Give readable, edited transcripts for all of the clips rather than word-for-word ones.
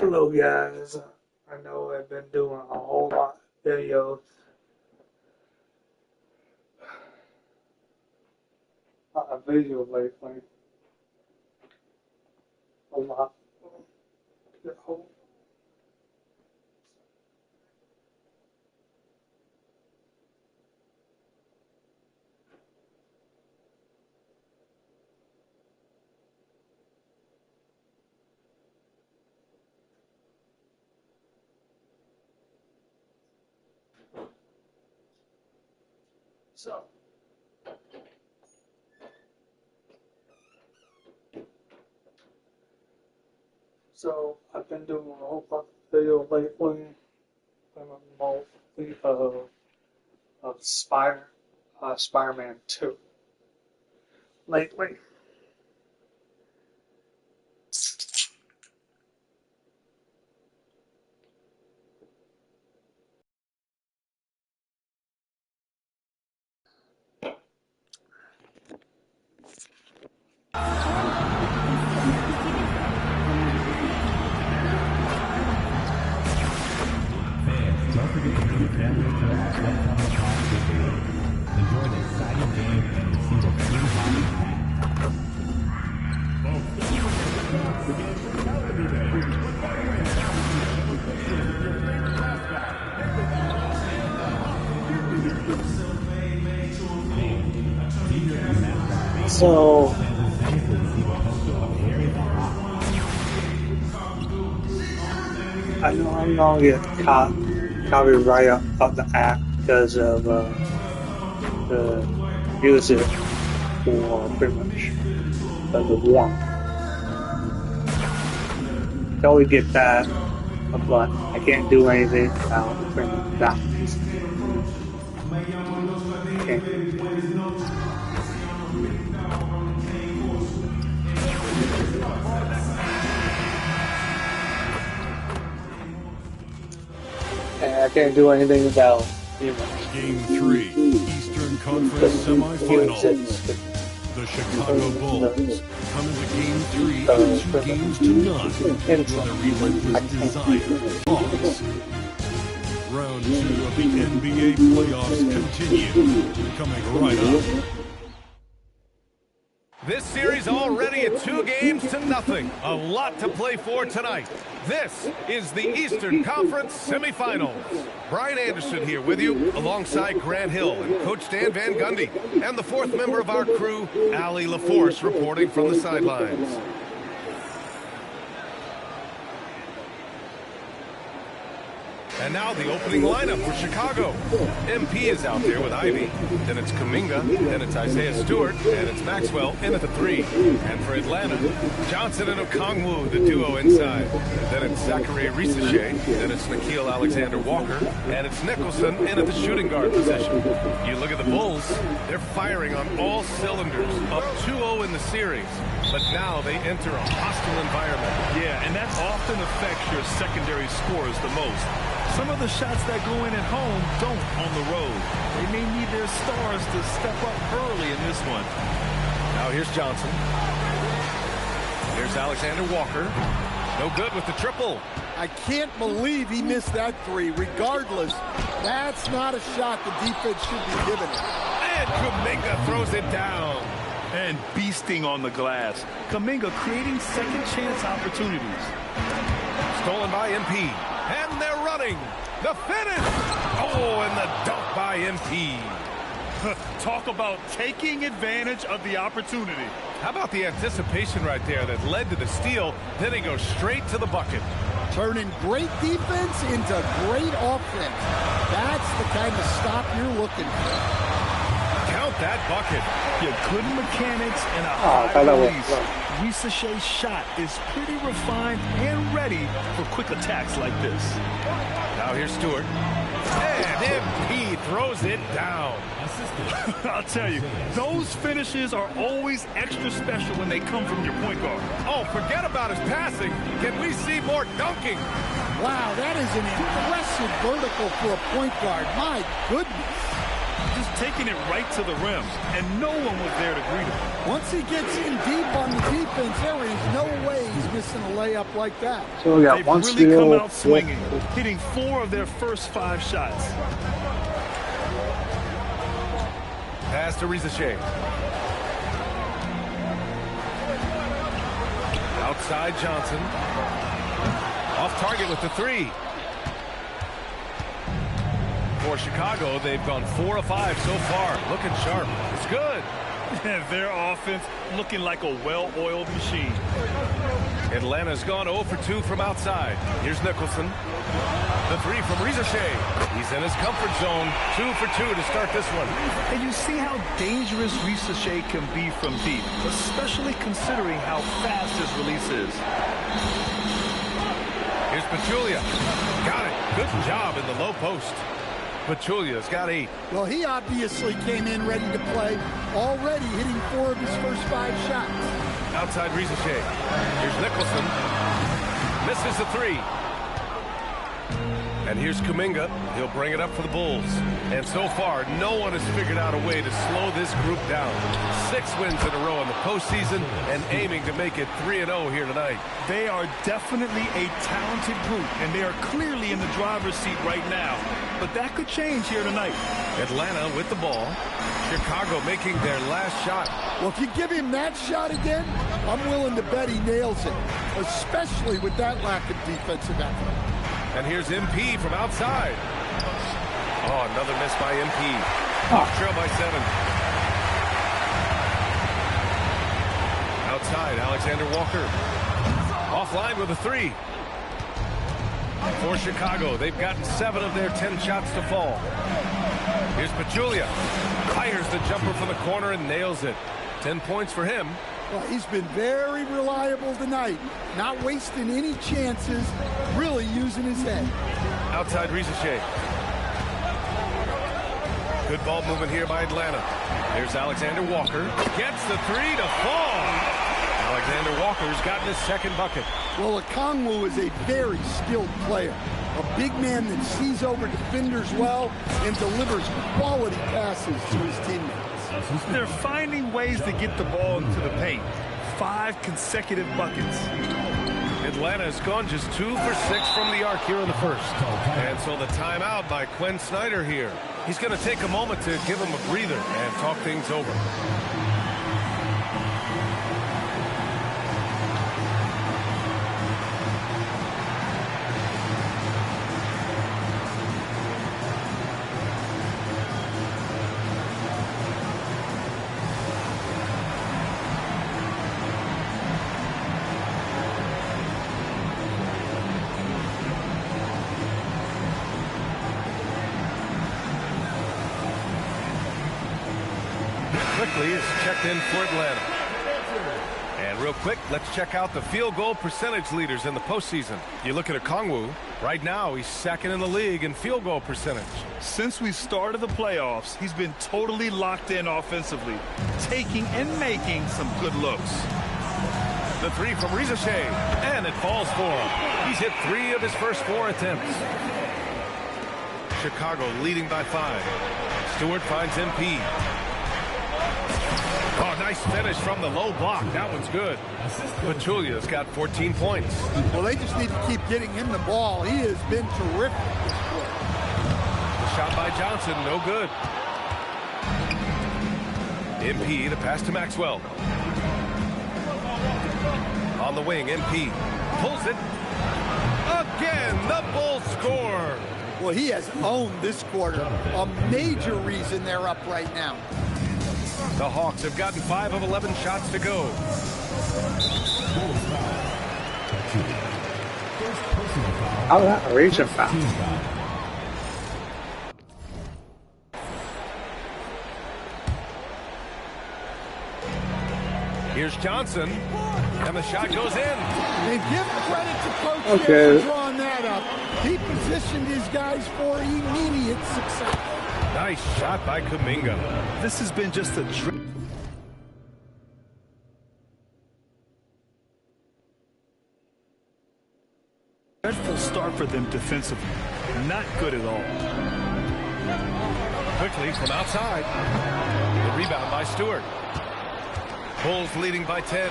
Hello guys, I know I've been doing a whole lot of videos. Lately. A lot. So I've been doing a whole lot of videos lately. I'm mostly of Spider-Man 2 lately. Don't forget to bring your family to our upcoming concert video. Enjoy the exciting game and receive a free hobby pack. So I know I'm gonna get copyright of the app because of the music for pretty much the one. Totally get that, but I can't do anything about pretty much that. And I can't do anything about Game 3, Eastern Conference Semifinals. The Chicago Bulls come into Game 3 2 games to none with a relentless desire for loss. Round 2 of the NBA playoffs continue, coming right up. This series already at 2 games to nothing. A lot to play for tonight. This is the Eastern Conference Semifinals. Brian Anderson here with you, alongside Grant Hill and Coach Dan Van Gundy, and the 4th member of our crew, Allie LaForce, reporting from the sidelines. And now the opening lineup for Chicago. MP is out there with Ivy. Then it's Kuminga. Then it's Isaiah Stewart. And it's Maxwell in at the 3. And for Atlanta, Johnson and Okongwu, the duo inside. Then it's Zachary Risache. Then it's Nickeil Alexander-Walker. And it's Nicholson in at the shooting guard position. You look at the Bulls, they're firing on all cylinders. Up 2-0 in the series. But now they enter a hostile environment. Yeah, and that often affects your secondary scores the most. Some of the shots that go in at home don't on the road. They may need their stars to step up early in this one. Now here's Johnson. Here's Alexander Walker. No good with the triple. I can't believe he missed that 3. Regardless, that's not a shot the defense should be giving it. And Kuminga throws it down. And beasting on the glass. Kuminga creating second chance opportunities. Stolen by MP. And they're running. The finish. Oh, and the dunk by MP. Talk about taking advantage of the opportunity. How about the anticipation right there that led to the steal? Then he goes straight to the bucket. Turning great defense into great offense. That's the kind of stop you're looking for. Count that bucket. Yeah, good mechanics and a high release. Risache's shot is pretty refined and ready for quick attacks like this. Now here's Stewart. And MP throws it down. I'll tell you, those finishes are always extra special when they come from your point guard. Oh, forget about his passing. Can we see more dunking? Wow, that is an impressive vertical for a point guard. My goodness. Just taking it right to the rim, and no one was there to greet him. Once he gets in deep on the defense, there is no way he's missing a layup like that. So we got They've one really steal. come out swinging, hitting 4 of their first 5 shots. Pass to Rizachet. Outside Johnson. Off target with the 3. For Chicago, they've gone 4 of 5 so far. Looking sharp. It's good. And their offense looking like a well-oiled machine. Atlanta's gone 0 for 2 from outside. Here's Nicholson. The 3 from Rizachet. He's in his comfort zone. 2 for 2 to start this one. And you see how dangerous Rizachet can be from deep, especially considering how fast his release is. Here's Pachulia. Got it. Good job in the low post. Pachulia's got 8. Well, he obviously came in ready to play, already hitting 4 of his first 5 shots. Outside Rizachet. Here's Nicholson. Misses the 3. And here's Kuminga. He'll bring it up for the Bulls. And so far, no one has figured out a way to slow this group down. 6 wins in a row in the postseason and aiming to make it 3-0 here tonight. They are definitely a talented group, and they are clearly in the driver's seat right now. But that could change here tonight. Atlanta with the ball. Chicago making their last shot. Well, if you give him that shot again, I'm willing to bet he nails it, especially with that lack of defensive effort. And here's MP from outside. Oh, another miss by MP. Trail by 7. Outside, Alexander Walker. Offline with a 3. For Chicago, they've gotten 7 of their 10 shots to fall. Here's Pachulia. Fires the jumper from the corner and nails it. 10 points for him. Well, he's been very reliable tonight, not wasting any chances, really using his head. Outside Rizachet. Good ball movement here by Atlanta. There's Alexander Walker. Gets the 3 to fall. Alexander Walker's gotten his 2nd bucket. Well, Okongwu is a very skilled player. A big man that sees over defenders well and delivers quality passes to his teammates. They're finding ways to get the ball into the paint. 5 consecutive buckets. Atlanta has gone just 2 for 6 from the arc here in the first. And so the timeout by Quinn Snyder here. He's going to take a moment to give him a breather and talk things over. Quickly is checked in for Atlanta. And real quick, let's check out the field goal percentage leaders in the postseason. You look at Okongwu. Right now, he's 2nd in the league in field goal percentage. Since we started the playoffs, he's been totally locked in offensively, taking and making some good looks. The 3 from Rizachet, and it falls for him. He's hit 3 of his first 4 attempts. Chicago leading by 5. Stewart finds MP. Oh, nice finish from the low block. That one's good. Pachulia's got 14 points. Well, they just need to keep getting him the ball. He has been terrific this quarter. The shot by Johnson, no good. MP, the pass to Maxwell. On the wing, MP pulls it. Again, the Bulls score. Well, he has owned this quarter. A major reason they're up right now. The Hawks have gotten 5 of 11 shots to go. How that a reach and foul. Here's Johnson, and the shot goes in. And give credit to Coach Creer for drawing that up. He positioned his guys for immediate success. Nice shot by Kuminga. This has been just a dreadful start for them defensively. Not good at all. Quickly from outside. The rebound by Stewart. Bulls leading by 10.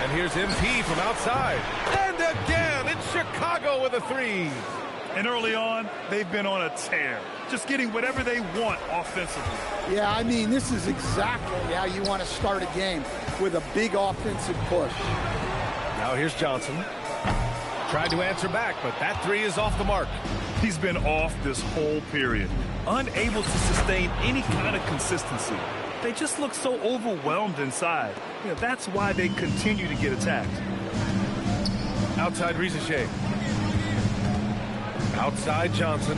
And here's MP from outside. And again, it's Chicago with a three. And early on, they've been on a tear. Just getting whatever they want offensively. Yeah, I mean, this is exactly how you want to start a game, with a big offensive push. Now here's Johnson. Tried to answer back, but that three is off the mark. He's been off this whole period, unable to sustain any kind of consistency. They just look so overwhelmed inside. That's why they continue to get attacked. Outside Rizachet. Outside Johnson.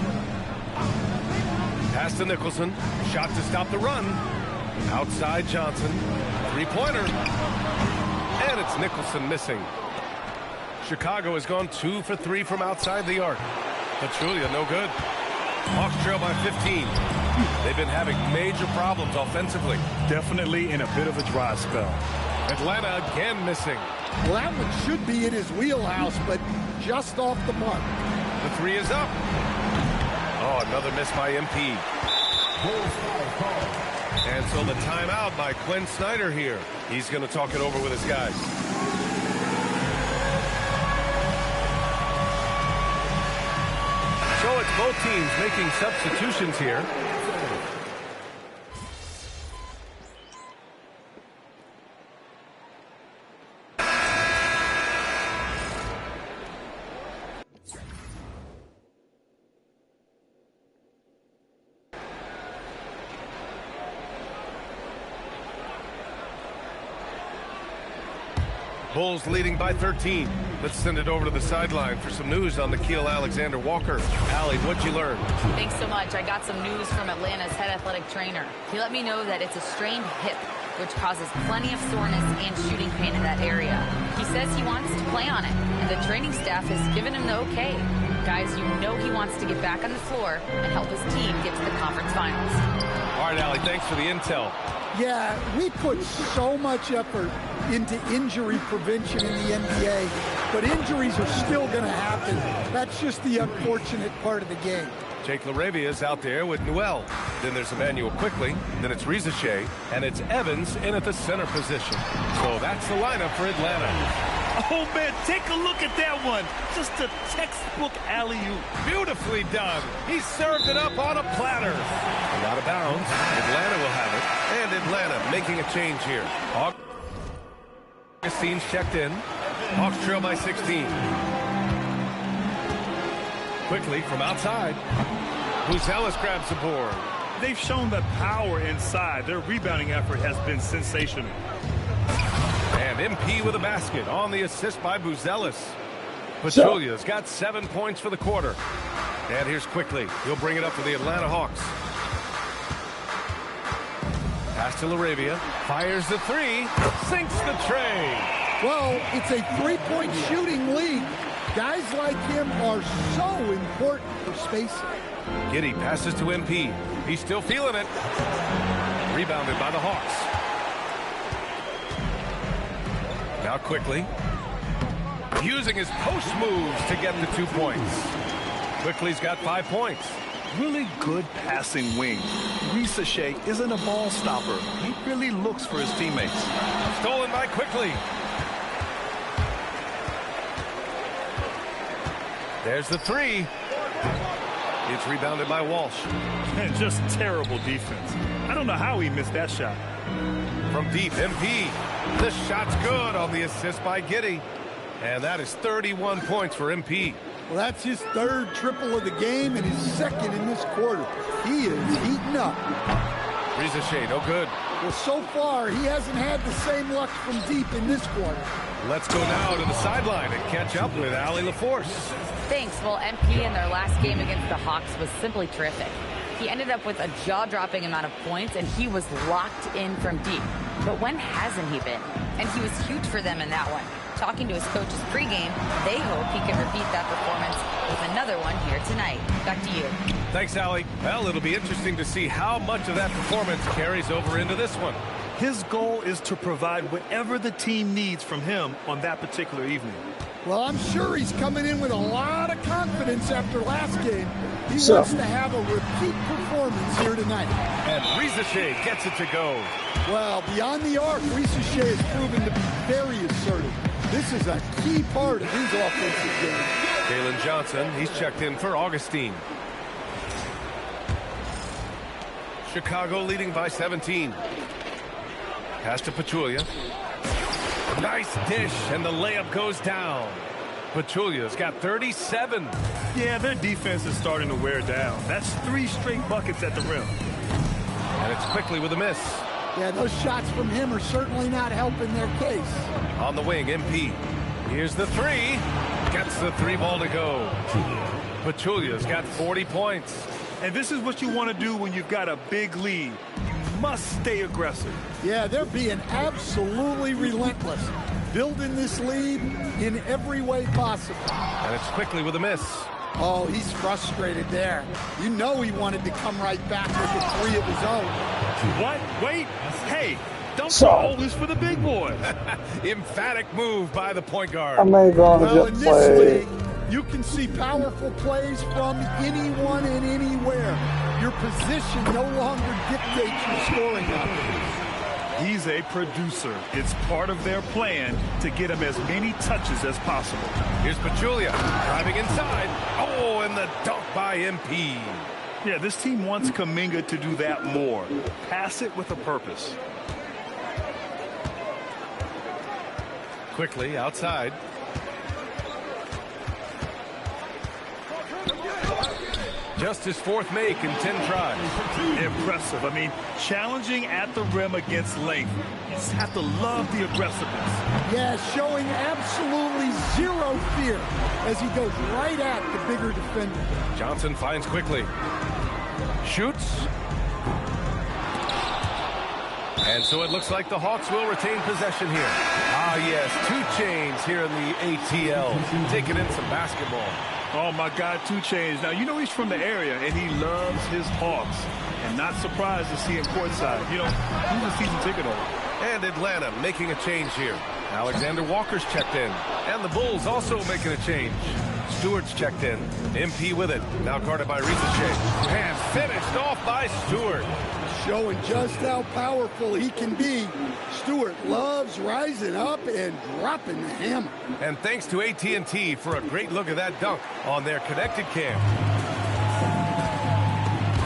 Pass to Nicholson. Shot to stop the run. Outside Johnson. Three-pointer. And it's Nicholson missing. Chicago has gone 2 for 3 from outside the arc. Petrulia, no good. Hawks trail by 15. They've been having major problems offensively. Definitely in a bit of a dry spell. Atlanta again missing. Well, that one should be in his wheelhouse, but just off the mark. The three is up. Oh, another miss by MP. And so the timeout by Quinn Snyder here. He's going to talk it over with his guys. So it's both teams making substitutions here. Bulls leading by 13. Let's send it over to the sideline for some news on Nickeil Alexander-Walker. Allie, what'd you learn? Thanks so much. I got some news from Atlanta's head athletic trainer. He let me know that it's a strained hip, which causes plenty of soreness and shooting pain in that area. He says he wants to play on it, and the training staff has given him the okay. Guys, you know he wants to get back on the floor and help his team get to the conference finals. All right, Allie, thanks for the intel. Yeah, we put so much effort into injury prevention in the NBA, but injuries are still going to happen. That's just the unfortunate part of the game. Jake LaRavia is out there with Newell. Then there's Emmanuel Quickly. Then it's Rizachet. And it's Evans in at the center position. So that's the lineup for Atlanta. Oh, man, take a look at that one. Just a textbook alley-oop. Beautifully done. He served it up on a platter. Out of bounds. Atlanta will have it. And Atlanta making a change here. Augustine's checked in. Hawks trail by 16. Quickly from outside. Buzelis grabs the board. They've shown the power inside. Their rebounding effort has been sensational. And MP with a basket on the assist by Buzelis. Petrulia's got 7 points for the quarter. And here's Quickly. He'll bring it up for the Atlanta Hawks. Pass to LaRavia. Fires the three. Sinks the tray. Well, it's a three-point shooting league. Guys like him are so important for spacing. Giddey passes to MP. He's still feeling it. Rebounded by the Hawks. Now Quickly. Using his post moves to get the 2 points. Quickly's got 5 points. Really good passing wing. Rizachet isn't a ball stopper. He really looks for his teammates. Stolen by Quickly. There's the three. It's rebounded by Walsh. And just terrible defense. I don't know how he missed that shot. From deep, MP. The shot's good on the assist by Giddey. And that is 31 points for MP. Well, that's his third triple of the game and his second in this quarter. He is heating up. Rizachet, no good. Well, so far, he hasn't had the same luck from deep in this quarter. Let's go now to the sideline and catch up with Allie LaForce. Thanks. Well, MP in their last game against the Hawks was simply terrific. He ended up with a jaw-dropping amount of points, and he was locked in from deep. But when hasn't he been? And he was huge for them in that one. Talking to his coaches pregame, they hope he can repeat that performance with another one here tonight. Back to you. Thanks, Allie. Well, it'll be interesting to see how much of that performance carries over into this one. His goal is to provide whatever the team needs from him on that particular evening. Well, I'm sure he's coming in with a lot of confidence after last game. He wants to have a repeat performance here tonight. And Rizachet gets it to go. Well, beyond the arc, Rizachet has proven to be very assertive. This is a key part of his offensive game. Jalen Johnson, he's checked in for Augustine. Chicago leading by 17. Pass to Pachulia. Nice dish, and the layup goes down. Pachulia's got 37. Yeah, their defense is starting to wear down. That's 3 straight buckets at the rim. And it's quickly with a miss. Yeah, those shots from him are certainly not helping their case. On the wing, MP. Here's the 3. Gets the 3 ball to go. Pachulia's got 40 points. And this is what you want to do when you've got a big lead. You must stay aggressive. Yeah, they're being absolutely relentless, building this lead in every way possible. And it's quickly with a miss. Oh, he's frustrated there. You know he wanted to come right back with a 3 of his own. What? Wait. Hey, don't throw this for the big boy. Emphatic move by the point guard. Well, in this league, you can see powerful plays from anyone and anywhere. Your position no longer dictates your scoring opportunities. He's a producer. It's part of their plan to get him as many touches as possible. Here's Pachulia driving inside. Oh, and the dunk by MP. Yeah, this team wants Kuminga to do that more. Pass it with a purpose. Quickly outside. Just his 4th make in 10 tries. Impressive. I mean, challenging at the rim against length. You just have to love the aggressiveness. Yeah, showing absolutely zero fear as he goes right at the bigger defender. Johnson finds quickly. Shoots. And so it looks like the Hawks will retain possession here. Ah, yes, 2 Chainz here in the ATL, taking in some basketball. Oh, my God, 2 Chainz. Now, you know he's from the area, and he loves his Hawks. And not surprised to see him courtside. You know, he's a season ticket holder. And Atlanta making a change here. Alexander Walker's checked in. And the Bulls also making a change. Stewart's checked in. MP with it. Now guarded by Rizachet. And finished off by Stewart. Showing just how powerful he can be. Stewart loves rising up and dropping the hammer. And thanks to AT&T for a great look at that dunk on their connected cam.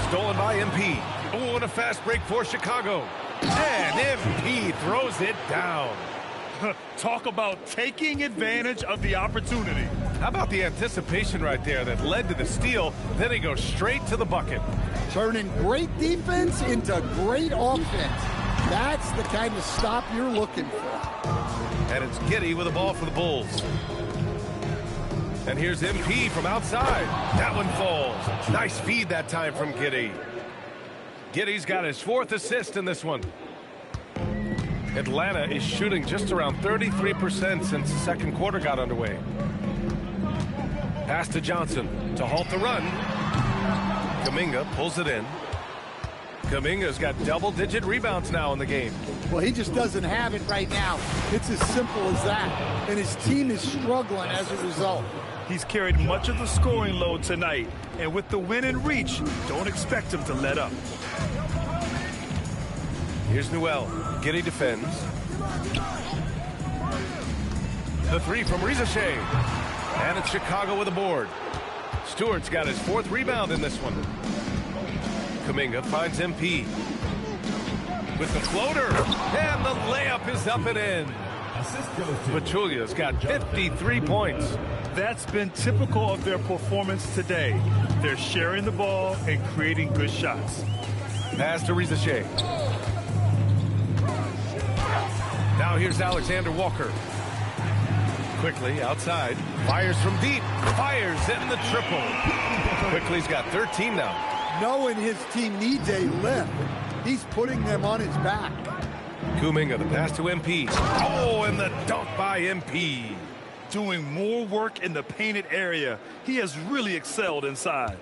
Stolen by MP. Oh, and a fast break for Chicago. And MP throws it down. Talk about taking advantage of the opportunity. How about the anticipation right there that led to the steal? Then he goes straight to the bucket. Turning great defense into great offense. That's the kind of stop you're looking for. And it's Giddey with the ball for the Bulls. And here's MP from outside. That one falls. Nice feed that time from Giddey. Giddey's got his 4th assist in this one. Atlanta is shooting just around 33% since the 2nd quarter got underway. Pass to Johnson to halt the run. Kuminga pulls it in. Kuminga's got double-digit rebounds now in the game. Well, he just doesn't have it right now. It's as simple as that. And his team is struggling as a result. He's carried much of the scoring load tonight. And with the win in reach, don't expect him to let up. Here's Newell. Giddey defends. The 3 from Rizachet. And it's Chicago with a board. Stewart's got his 4th rebound in this one. Kuminga finds MP. With the floater. And the layup is up and in. Pachulia's got 53 points. That's been typical of their performance today. They're sharing the ball and creating good shots. Pass to Rizachet. Now here's Alexander Walker. Quickly outside. Fires from deep. Fires in the triple. Quickly's got 13 now. Knowing his team needs a lift, he's putting them on his back. Kuminga, the pass to MP. Oh, and the dunk by MP. Doing more work in the painted area. He has really excelled inside.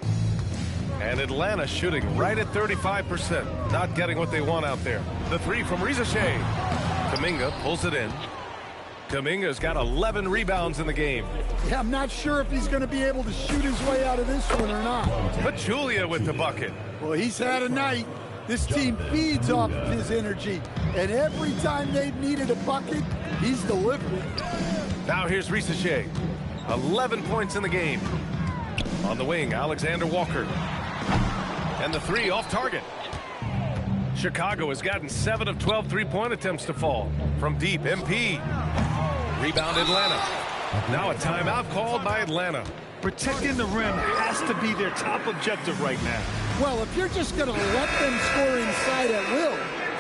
And Atlanta shooting right at 35%. Not getting what they want out there. The 3 from Rizachet. Kuminga pulls it in. Kuminga's got 11 rebounds in the game. Yeah, I'm not sure if he's going to be able to shoot his way out of this one or not. Pachulia with the bucket. Well, he's had a night. This team feeds off of his energy, and every time they've needed a bucket, he's delivered. Now here's Risache. 11 points in the game. On the wing, Alexander Walker. And the three off target. Chicago has gotten 7 of 12 three-point attempts to fall. From deep, MP. Rebound Atlanta. Now a timeout called by Atlanta. Protecting the rim has to be their top objective right now. Well, if you're just going to let them score inside at will,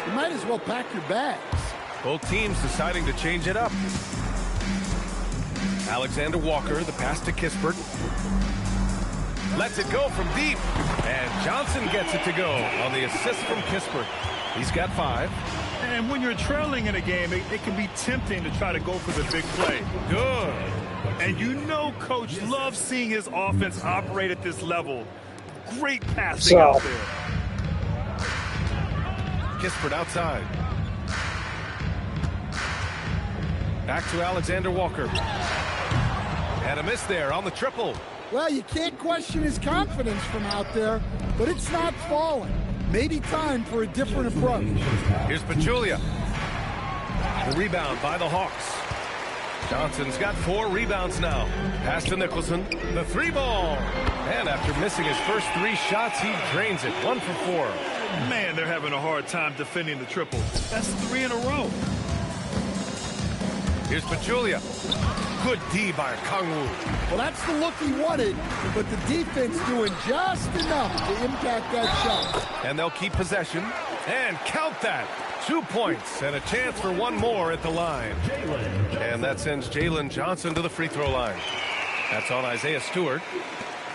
you might as well pack your bags. Both teams deciding to change it up. Alexander Walker, the pass to Kispert. Lets it go from deep. And Johnson gets it to go on the assist from Kispert. He's got 5. And when you're trailing in a game, it can be tempting to try to go for the big play. Good. And you know Coach loves seeing his offense operate at this level. Great passing out there. Kispert outside. Back to Alexander Walker. And a miss there on the triple. Well, you can't question his confidence from out there, but it's not falling. Maybe time for a different approach. Here's Pachulia. The rebound by the Hawks. Johnson's got 4 rebounds now. Pass to Nicholson. The 3-ball. And after missing his first 3 shots, he drains it. 1 for 4. Man, they're having a hard time defending the triple. That's 3 in a row. Here's Pachulia. Good D by Kangwoo. Well, that's the look he wanted, but the defense doing just enough to impact that shot. And they'll keep possession. And count that. 2 points and a chance for 1 more at the line. And that sends Jalen Johnson to the free throw line. That's on Isaiah Stewart.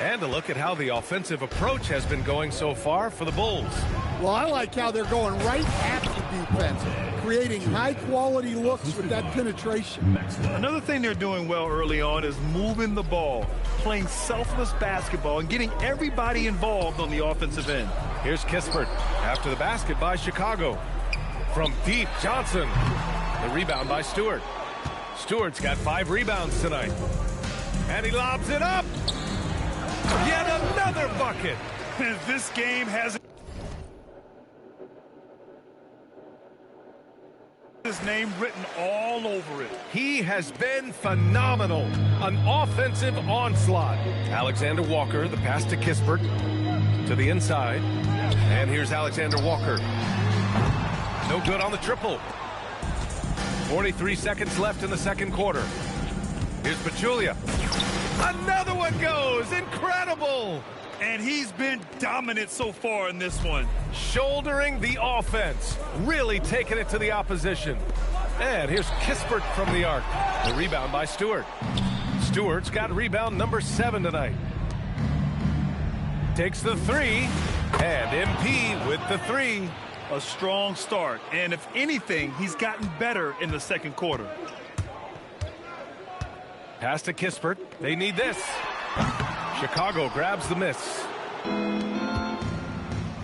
And a look at how the offensive approach has been going so far for the Bulls. Well, I like how they're going right at the defense, creating high-quality looks with that penetration. Another thing they're doing well early on is moving the ball, playing selfless basketball, and getting everybody involved on the offensive end. Here's Kispert after the basket by Chicago. From deep, Johnson. The rebound by Stewart. Stewart's got 5 rebounds tonight. And he lobs it up. Yet another bucket. This game has his name written all over it. He has been phenomenal. An offensive onslaught. Alexander Walker, the pass to Kispert. To the inside. And here's Alexander Walker. No good on the triple. 43 seconds left in the second quarter. Here's Pachulia. Another one goes. Incredible. And he's been dominant so far in this one. Shouldering the offense. Really taking it to the opposition. And here's Kispert from the arc. The rebound by Stewart. Stewart's got rebound number 7 tonight. Takes the 3. And MP with the 3. A strong start. And if anything, he's gotten better in the second quarter. Pass to Kispert. They need this. Chicago grabs the miss.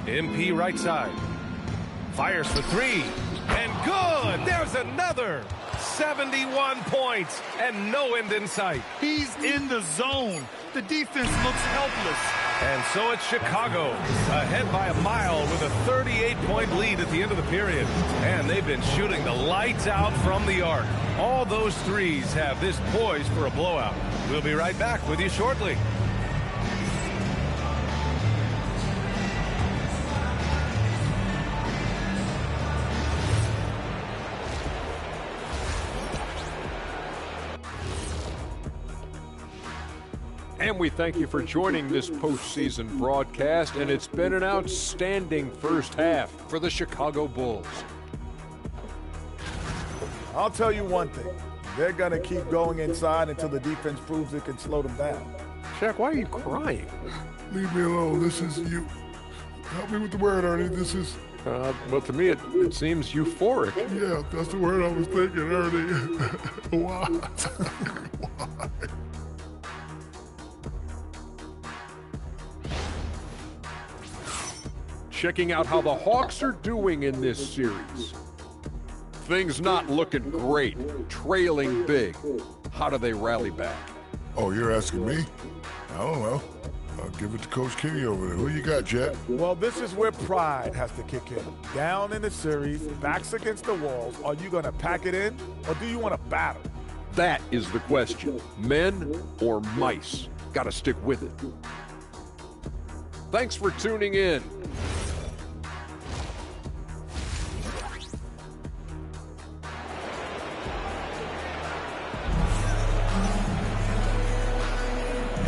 MP right side. Fires for 3. And good! There's another! 71 points and no end in sight. He's in the zone. The defense looks helpless. And so it's Chicago, ahead by a mile with a 38-point lead at the end of the period. And they've been shooting the lights out from the arc. All those threes have this poised for a blowout. We'll be right back with you shortly. And we thank you for joining this postseason broadcast, and it's been an outstanding first half for the Chicago Bulls. I'll tell you one thing. They're going to keep going inside until the defense proves it can slow them down. Shaq, why are you crying? Leave me alone. This is you. Help me with the word, Ernie. This is... Well, to me, it seems euphoric. Yeah, that's the word I was thinking, Ernie. Why? Why? Checking out how the Hawks are doing in this series. things not looking great, trailing big. How do they rally back? Oh, you're asking me? I don't know. I'll give it to Coach Kenny over there. Who you got, Jack? Well, this is where pride has to kick in. Down in the series, backs against the walls. Are you going to pack it in, or do you want to battle? That is the question. Men or mice? Got to stick with it. Thanks for tuning in.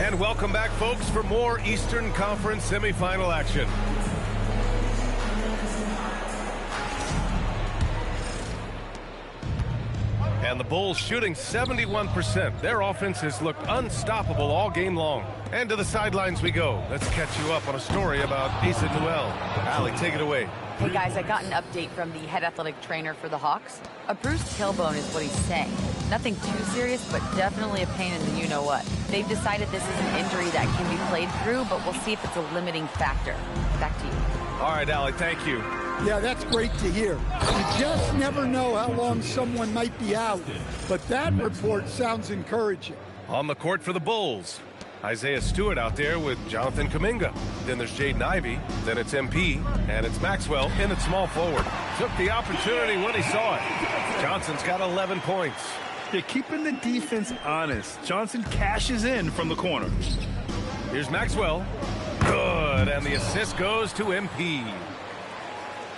And welcome back, folks, for more Eastern Conference semifinal action. And the Bulls shooting 71%. Their offense has looked unstoppable all game long. And to the sidelines we go. Let's catch you up on a story about Asa Newell. Allie, take it away. Hey guys, I got an update from the head athletic trainer for the Hawks. A bruised tailbone is what he's saying. Nothing too serious, but definitely a pain in the you-know-what. They've decided this is an injury that can be played through, but we'll see if it's a limiting factor. Back to you. All right, Allie, thank you. Yeah, that's great to hear. You just never know how long someone might be out, but that report sounds encouraging. On the court for the Bulls, Isaiah Stewart out there with Jonathan Kuminga. Then there's Jaden Ivey. Then it's MP. And it's Maxwell in at small forward. Took the opportunity when he saw it. Johnson's got 11 points. They're keeping the defense honest. Johnson cashes in from the corner. Here's Maxwell. Good. And the assist goes to MP.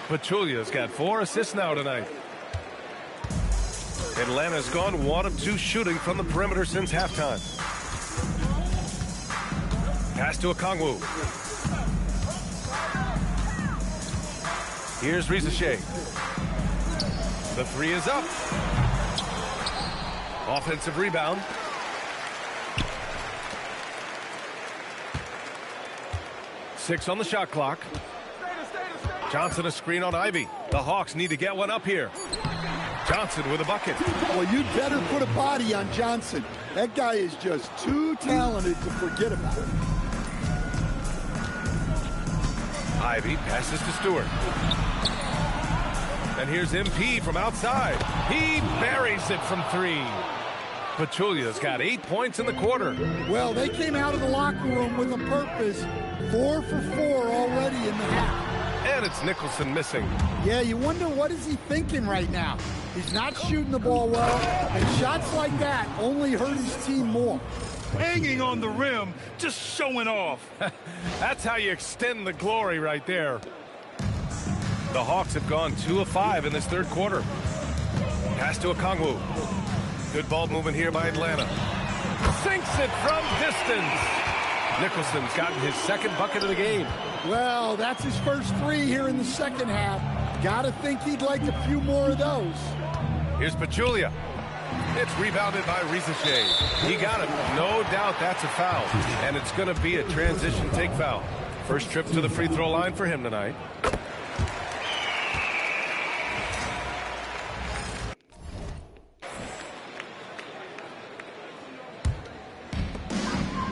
Pachulia's got 4 assists now tonight. Atlanta's gone 1 of 2 shooting from the perimeter since halftime. Pass to Okongwu. Here's Rizachet. The 3 is up. Offensive rebound. Six on the shot clock. Johnson a screen on Ivey. The Hawks need to get one up here. Johnson with a bucket. Well, you'd better put a body on Johnson. That guy is just too talented to forget about. Ivey passes to Stewart. And here's MP from outside. He buries it from 3. Pachulia's got 8 points in the quarter. Well, they came out of the locker room with a purpose. 4 for 4 already in the half. And it's Nicholson missing. Yeah, you wonder what is he thinking right now. He's not shooting the ball well, and shots like that only hurt his team more. Hanging on the rim, just showing off. That's how you extend the glory right there. The Hawks have gone 2 of 5 in this third quarter. Pass to Okongwu. Good ball movement here by Atlanta. Sinks it from distance. Nicholson's gotten his second bucket of the game. Well, that's his first 3 here in the second half. Gotta think he'd like a few more of those. Here's Pachulia. It's rebounded by Rizachet. He got it. No doubt that's a foul. And it's going to be a transition take foul. First trip to the free throw line for him tonight.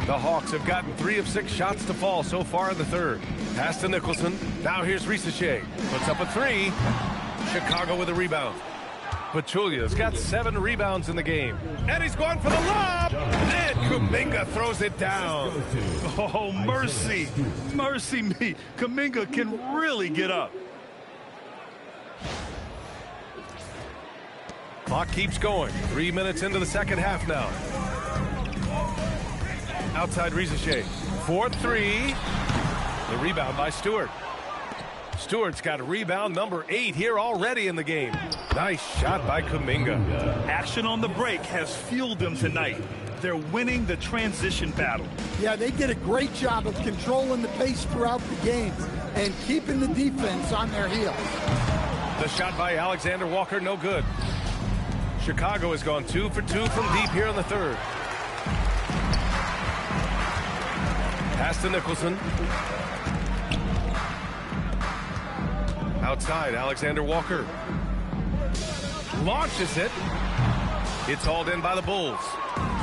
The Hawks have gotten 3 of 6 shots to fall so far in the third. Pass to Nicholson. Now here's Rizachet. Puts up a 3. Chicago with a rebound. Pachulia's got 7 rebounds in the game. And he's going for the lob. And Kuminga throws it down. Oh, mercy. Mercy me. Kuminga can really get up. Clock keeps going. 3 minutes into the second half now. Outside Rizachet. 4-3. The rebound by Stewart. Stewart's got rebound number 8 here already in the game. Nice shot by Kuminga. Action on the break has fueled them tonight. They're winning the transition battle. Yeah, they did a great job of controlling the pace throughout the game and keeping the defense on their heels. The shot by Alexander Walker, no good. Chicago has gone 2 for 2 from deep here in the third. Pass to Nicholson. Outside, Alexander Walker. Launches it. It's hauled in by the Bulls.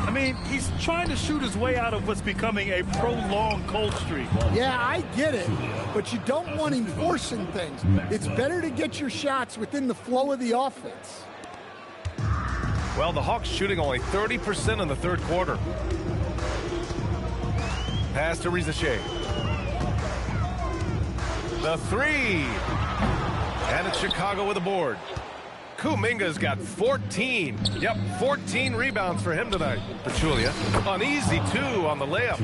I mean, he's trying to shoot his way out of what's becoming a prolonged cold streak. Yeah, I get it, but you don't want him forcing things. It's better to get your shots within the flow of the offense. Well, the Hawks shooting only 30% in the third quarter. Pass to Rizachet. The three. And it's Chicago with a board. Kuminga's got 14. Yep, 14 rebounds for him tonight. Pachulia, an easy 2 on the layup.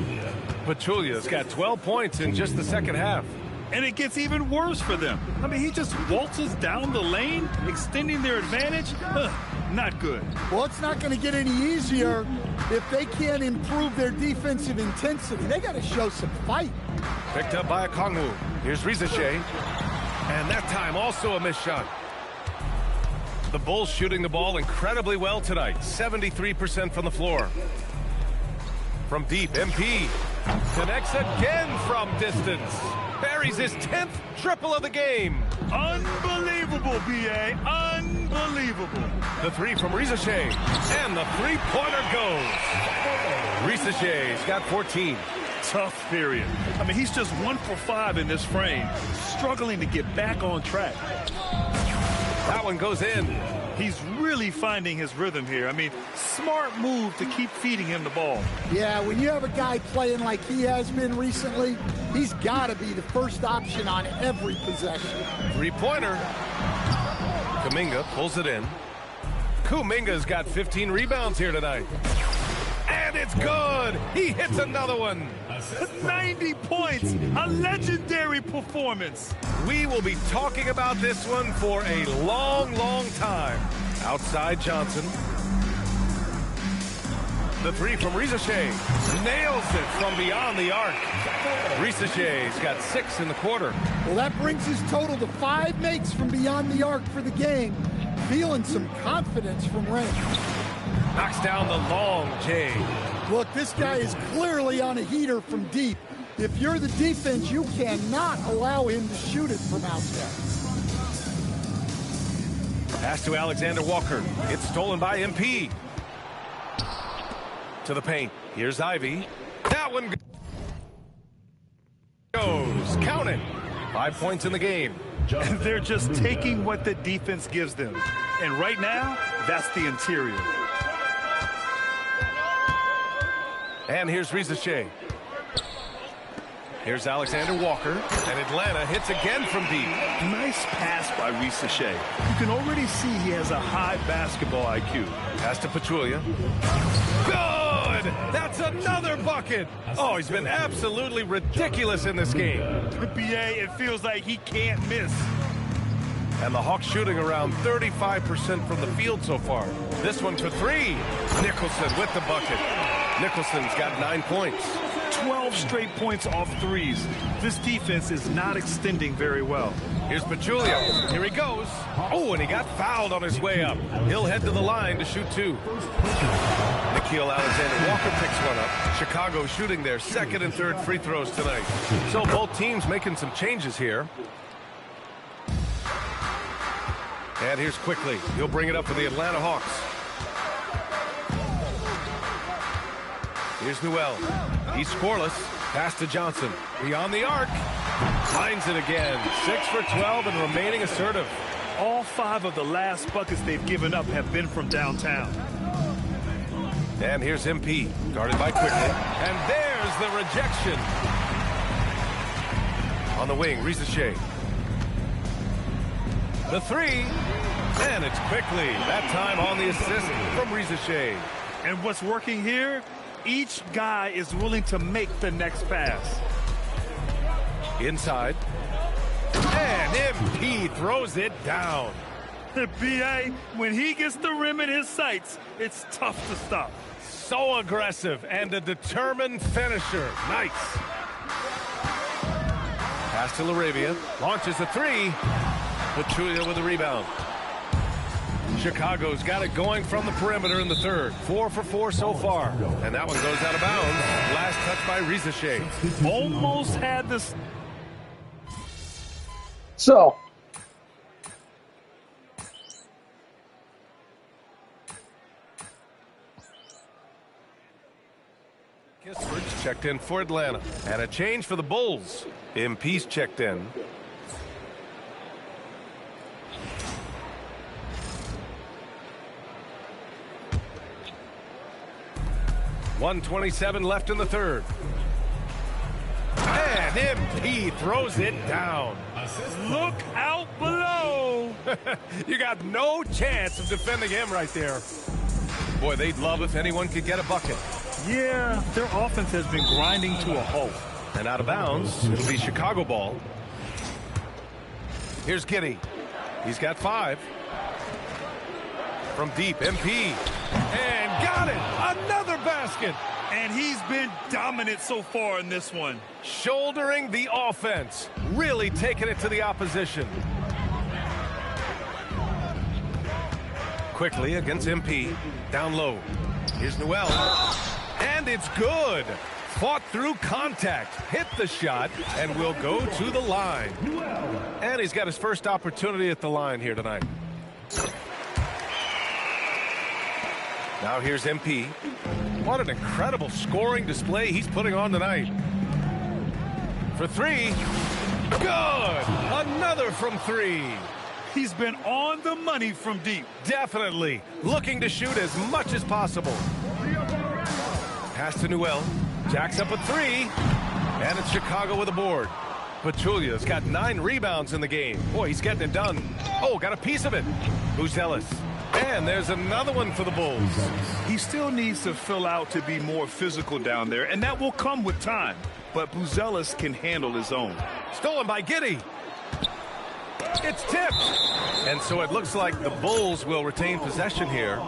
Pachulia's got 12 points in just the second half. And it gets even worse for them. I mean, he just waltzes down the lane, extending their advantage. Not good. Well, it's not going to get any easier if they can't improve their defensive intensity. They got to show some fight. Picked up by Okongwu. Here's Rizachet. And that time also a missed shot. The Bulls shooting the ball incredibly well tonight. 73% from the floor. From deep, MP connects again from distance. Buries his 10th triple of the game. Unbelievable, B.A. Unbelievable. The three from Rizachet. And the three-pointer goes. Rizachet's got 14. Tough period. I mean, he's just 1 for 5 in this frame. Struggling to get back on track. That one goes in. He's really finding his rhythm here. I mean, smart move to keep feeding him the ball. Yeah, when you have a guy playing like he has been recently, he's got to be the first option on every possession. Three-pointer. Kuminga pulls it in. Kuminga's got 15 rebounds here tonight. And it's good. He hits another one. 90 points. A legendary performance. We will be talking about this one for a long, long time. Outside Johnson. The three from Rizachet. Nails it from beyond the arc. Rizachet's got 6 in the quarter. Well, that brings his total to 5 makes from beyond the arc for the game. Feeling some confidence from range. Knocks down the long J. Look, this guy is clearly on a heater from deep. If you're the defense, you cannot allow him to shoot it from out there. Pass to Alexander Walker. It's stolen by MP. To the paint. Here's Ivy. That one goes. Count it. 5 points in the game. They're just taking what the defense gives them. And right now, that's the interior. And here's Rizachet. Here's Alexander Walker. And Atlanta hits again from deep. Nice pass by Rizachet. You can already see he has a high basketball IQ. Pass to Pachulia. Good! That's another bucket! Oh, he's been absolutely ridiculous in this game. BA, it feels like he can't miss. And the Hawks shooting around 35% from the field so far. This one for 3. Nicholson with the bucket. Nicholson's got 9 points. 12 straight points off threes. This defense is not extending very well. Here's Pachulia. Here he goes. Oh, and he got fouled on his way up. He'll head to the line to shoot 2. Nickeil Alexander-Walker picks one up. Chicago shooting their second and third free throws tonight. So both teams making some changes here. And here's Quickly. He'll bring it up for the Atlanta Hawks. Here's Newell. He's scoreless. Pass to Johnson. Beyond the arc. Finds it again. 6 for 12 and remaining assertive. All 5 of the last buckets they've given up have been from downtown. And here's MP. Guarded by Quickly. And there's the rejection. On the wing, Rizachet. The 3. And it's Quickly. That time on the assist from Rizachet. And what's working here? Each guy is willing to make the next pass. Inside. And MP throws it down. B.A., when he gets the rim in his sights, it's tough to stop. So aggressive and a determined finisher. Nice. Pass to LaRavia. Launches a 3. Pachulia with the rebound. Chicago's got it going from the perimeter in the third. 4 for 4 so far. And that one goes out of bounds. Last touch by Rizachet. Almost had this. So, checked in for Atlanta. And a change for the Bulls. MP's checked in. .127 left in the third. And MP throws it down. Look out below. You got no chance of defending him right there. Boy, they'd love if anyone could get a bucket. Yeah, their offense has been grinding to a halt. And out of bounds, it'll be Chicago ball. Here's Giddey. He's got 5. From deep, MP. And got it! Another basket! And he's been dominant so far in this one. Shouldering the offense. Really taking it to the opposition. Quickly against MP. Down low. Here's Newell. And it's good. Fought through contact. Hit the shot. And will go to the line. And he's got his first opportunity at the line here tonight. Now here's MP. What an incredible scoring display he's putting on tonight. For 3. Good! Another from 3. He's been on the money from deep. Definitely. Looking to shoot as much as possible. Pass to Newell. Jacks up a 3. And it's Chicago with a board. Pachulia's got 9 rebounds in the game. Boy, he's getting it done. Oh, got a piece of it. Buzelis. And there's another one for the Bulls. He still needs to fill out to be more physical down there, and that will come with time. But Buzelis can handle his own. Stolen by Giddey. It's tipped. And so it looks like the Bulls will retain possession here.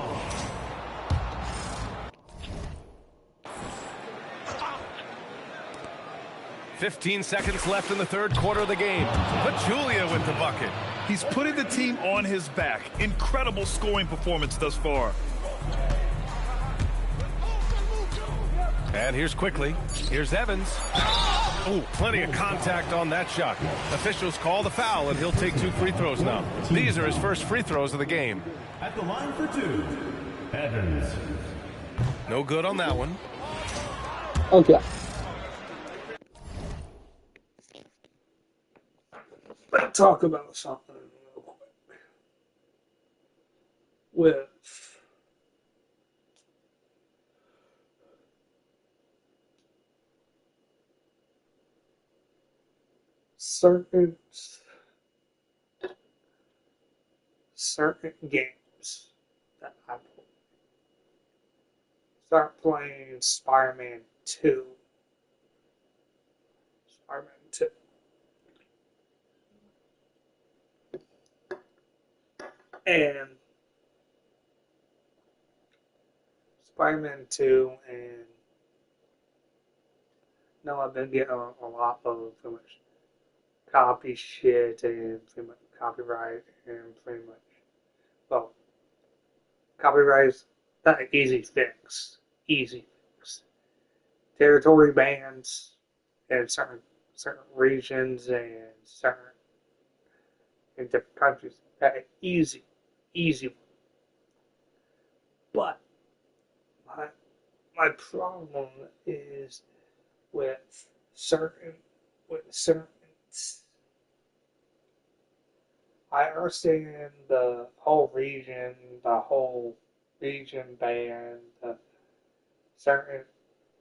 .15 seconds left in the third quarter of the game. Pachulia with the bucket. He's putting the team on his back. Incredible scoring performance thus far. And here's quickly. Here's Evans. Oh, plenty of contact on that shot. Officials call the foul, and he'll take 2 free throws now. These are his first free throws of the game. At the line for 2, Evans. No good on that one. Okay. Let's talk about something real quick. With certain games that I play. Start playing Spider-Man 2. Spider-Man 2. And Spider-Man 2, and no, I've been getting a lot of pretty much copy shit and pretty much copyright and pretty much, well, copyright is not an easy fix. Easy fix. Territory bans in certain regions and certain in different countries. Easy one. But my problem is with certain I understand the whole region ban, certain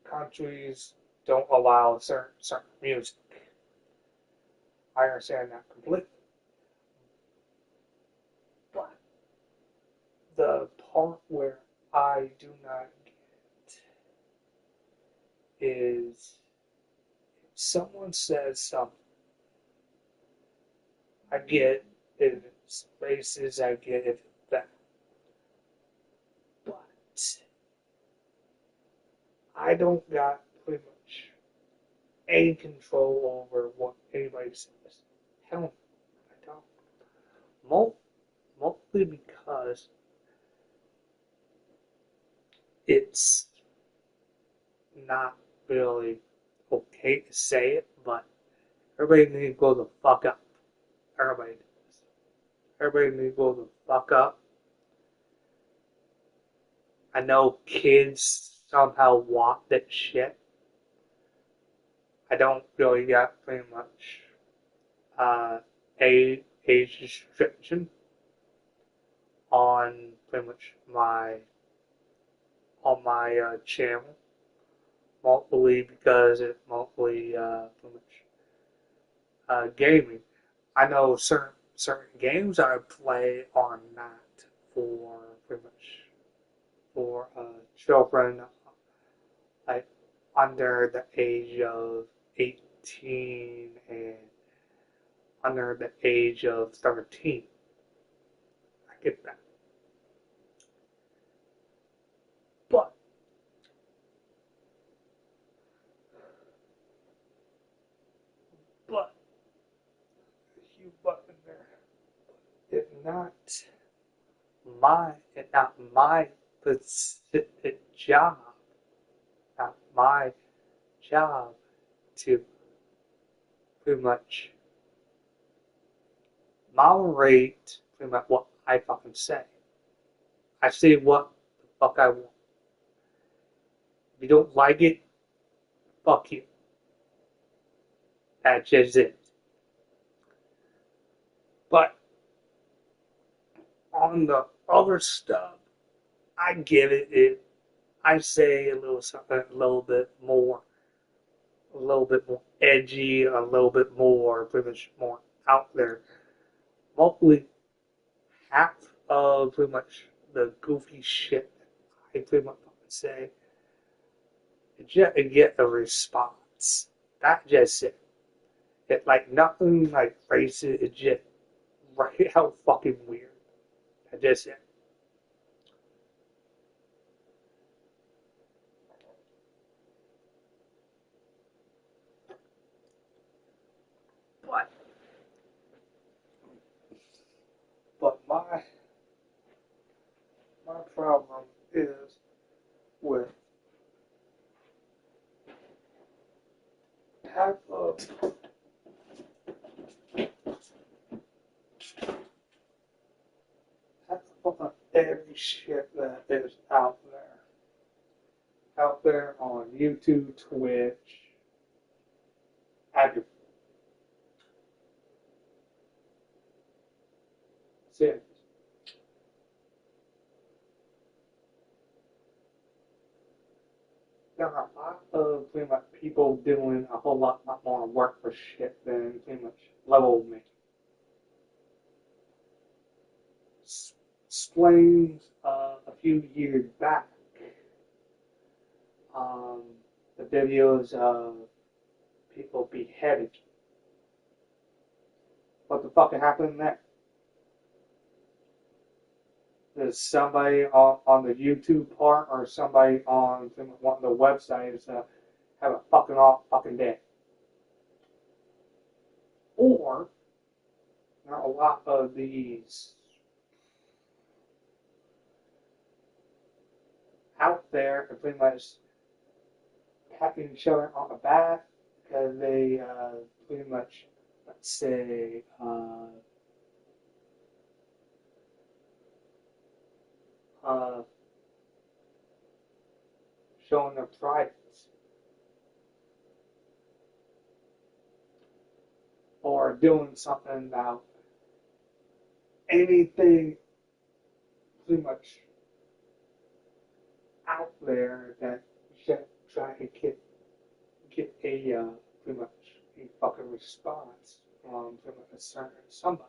countries don't allow certain music. I understand that completely. But the part where I do not get is if someone says something, I get if it's racist, I get if it's that. But I don't got pretty much any control over what anybody says. Hell no, I don't. Mostly because it's not really okay to say it, but everybody needs to go the fuck up. Everybody does. Everybody needs to go the fuck up. I know kids somehow want that shit, I don't really got pretty much age restriction on pretty much my channel, mostly because it's mostly pretty much gaming. I know certain games I play are not for pretty much for children like under the age of 18 and under the age of 13. I get that. But but you button there. It's not my specific job, not my job to pretty much moderate pretty much what I fucking say. I say what the fuck I want. If you don't like it, fuck you. That's just it. But on the other stuff, I give it. I say a little something, a little bit more edgy, a little bit more, pretty much more out there. Mostly half of pretty much the goofy shit I pretty much say, just get a response. That's just it. It's like nothing like racist. It's just right out fucking weird. That's just it. But my problem is with half of every shit that is out there on YouTube, Twitch, everything. Serious. There are a lot of pretty much people doing a whole lot more work for shit than pretty much level me. Explains a few years back the videos of people beheaded. What the fuck happened there? There's somebody on the YouTube part or somebody on one of the websites have a fucking off fucking day. Or there are a lot of these out there and pretty much patting each other on the back because they pretty much, let's say, showing their privates or doing something about anything pretty much out there that you should try to get a pretty much a fucking response from a certain somebody.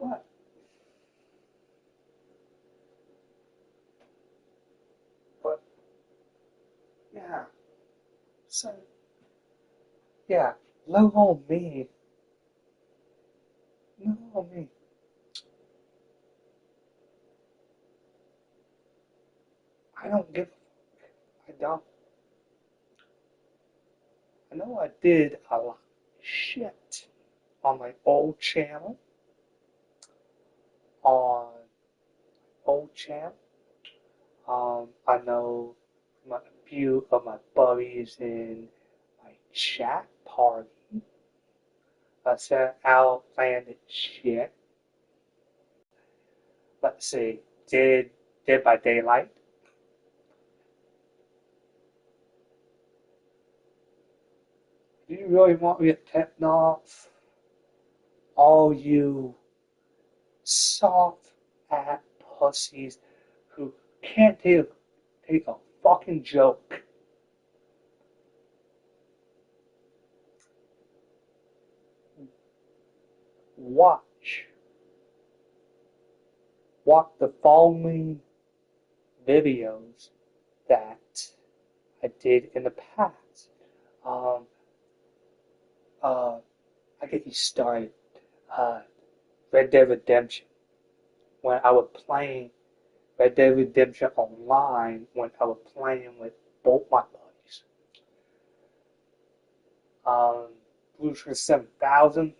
But yeah, so yeah, low on me. No on me. I don't give a fuck. I don't. I know I did a lot of shit on my old channel. On old channel. I know a few of my buddies in my chat party said outlandish shit. Let's see, Dead by Daylight. if you really want me to get tipped off, all you soft ass pussies who can't take a fucking joke. Watch the following videos that I did in the past. Um, I get you started. Red Dead Redemption. When I was playing Red Dead Redemption online, when I was playing with both my buddies. Blue's 7000,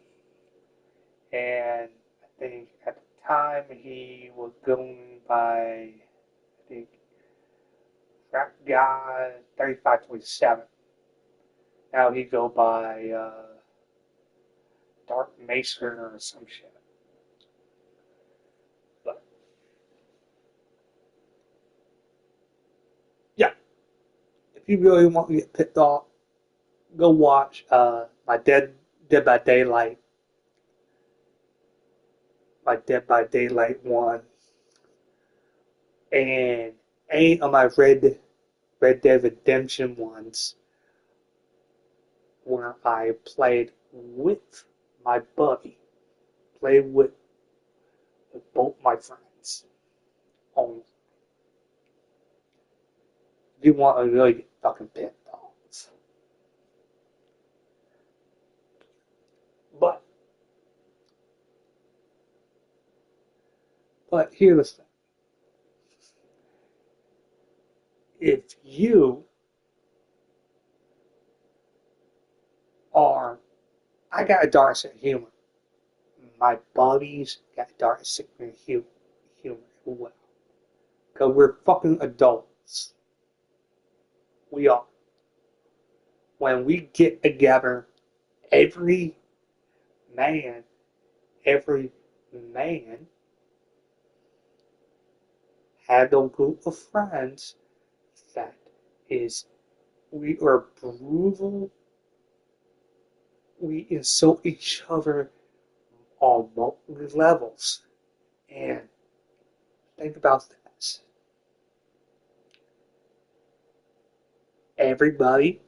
and I think at the time he was going by, I think, Rap Guy 3527. Now he go by Dark Mason or some shit. But yeah, if you really want to get picked off, go watch my Dead by Daylight, my Dead by Daylight one, and any of my Red Dead Redemption ones where I played with my buddy, played with both my friends. Only if you want to really get fucking picked off. But here's the thing. If you are, I got a dark sense of humor. My buddies got a dark sense of humor as well. Because we're fucking adults. We are. When we get together, every man, every man had a group of friends that is, we are brutal. We insult each other on multiple levels. And think about this. Everybody,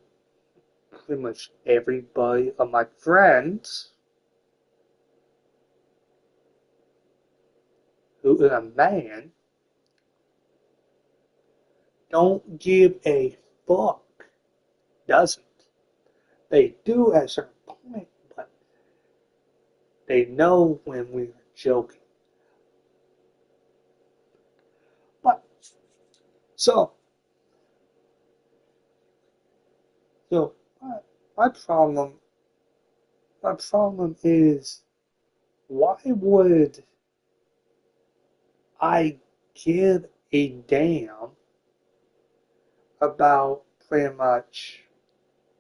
pretty much everybody of my friends who is a man don't give a fuck, doesn't. They do at a certain point, but they know when we're joking. But so my problem is, why would I give a damn about pretty much,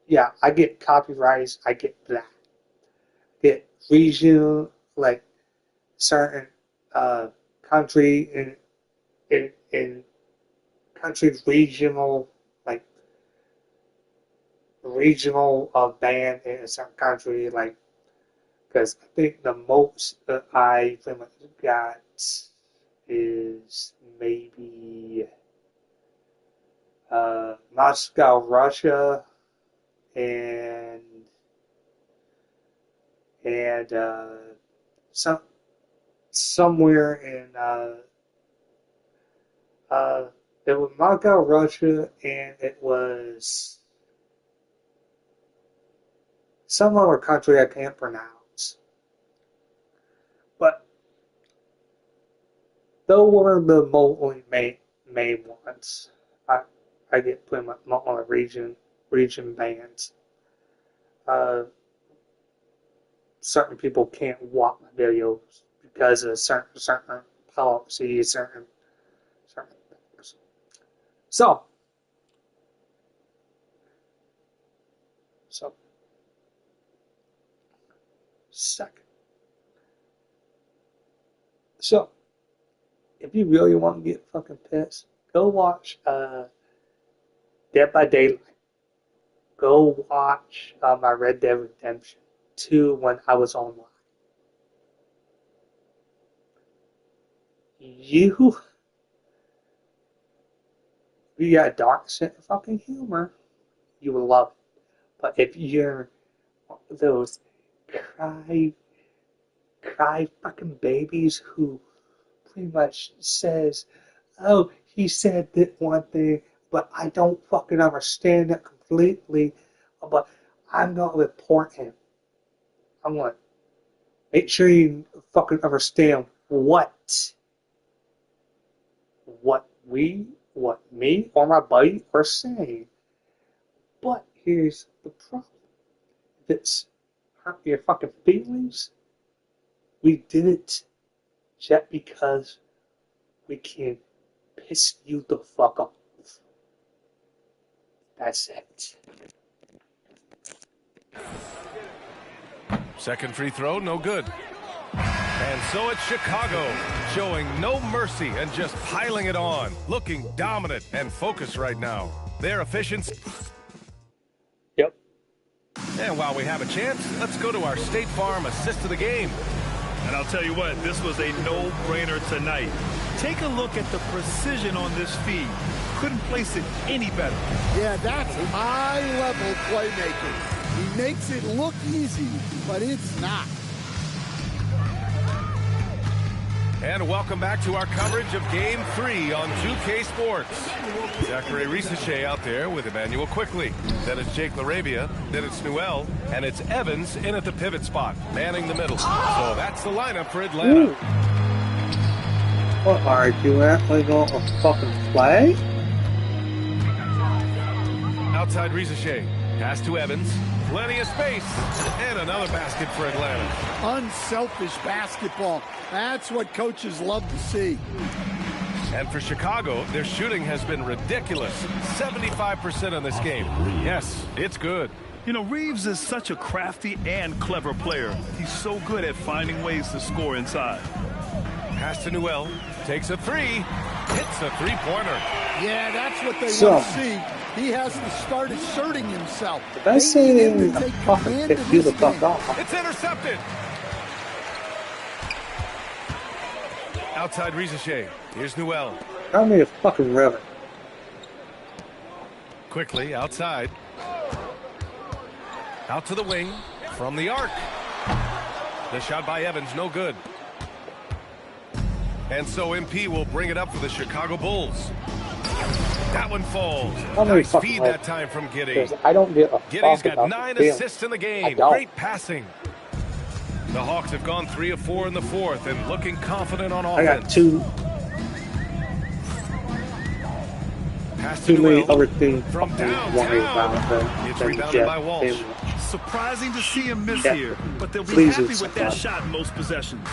yeah, I get copyrights, I get that. Get regional, like certain country in countries regional, like regional band in a certain country, like, because I think the most that I pretty much got is maybe Moscow, Russia, and some somewhere in it was Moscow, Russia, and it was some other country I can't pronounce. But those were the mostly main ones. I get pretty much on a region bands. Certain people can't watch my videos because of certain policies, certain things. So second. So if you really want to get fucking pissed, go watch Dead by Daylight. Go watch my Red Dead Redemption 2 when I was online. You got a dark sense of fucking humor, you will love it. But if you're those cry fucking babies who pretty much says, oh, he said that one thing, but I don't fucking understand it completely, but I'm going to report him. I'm going to make sure you fucking understand what me or my buddy are saying. But here's the problem. If it's hurt your fucking feelings, we did it just because we can piss you the fuck off. That's it. Second free throw, no good. And so it's Chicago, showing no mercy and just piling it on, looking dominant and focused right now. Their efficiency. Yep. And while we have a chance, let's go to our State Farm assist of the game. And I'll tell you what, this was a no-brainer tonight. Take a look at the precision on this feed. Couldn't place it any better. Yeah, that's high-level playmaking. He makes it look easy, but it's not. And welcome back to our coverage of Game 3 on 2K Sports. Zachary Risache out there with Emmanuel Quickly. Then it's Jake LaRavia. Then it's Newell. And it's Evans in at the pivot spot, manning the middle. So that's the lineup for Atlanta. Ooh. What are you actually going to fucking play? Outside Risache. Pass to Evans. Plenty of space. And another basket for Atlanta. Unselfish basketball. That's what coaches love to see. And for Chicago, their shooting has been ridiculous. 75% in this game. Yes, it's good. You know, Reeves is such a crafty and clever player. He's so good at finding ways to score inside. Pass to Newell. Takes a three. Hits a three-pointer. Yeah, that's what they want to see. He has to start asserting himself. That's saying a fucking pick you the fuck off. It's intercepted. Outside Risache. Here's Newell. Tell me a fucking river. Quickly outside. Out to the wing. From the arc. The shot by Evans, no good. And so MP will bring it up for the Chicago Bulls. That one falls. Nice feed that time from Giddey. I don't get a Giddey's got 9 assists in the game. Great passing. The Hawks have gone 3 of 4 in the fourth and looking confident on offense. I got two. Too many other things from downtown. It's rebounded by Walsh. Surprising to see him miss here, but they'll be happy with that shot in most possessions.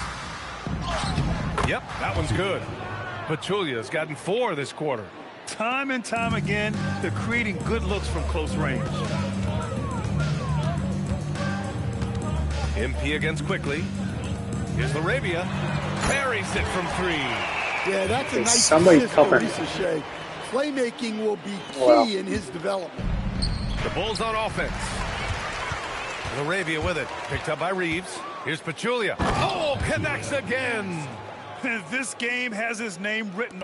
Yep, that one's good. Pachulia's gotten 4 this quarter. Time and time again, they're creating good looks from close range. MP against Quickly. Here's LaRavia. Buries it from 3. Yeah, that's a nice assist for Risache. Playmaking will be key in his development. The Bulls on offense. LaRavia with it. Picked up by Reeves. Here's Pachulia. Oh, connects again. This game has his name written.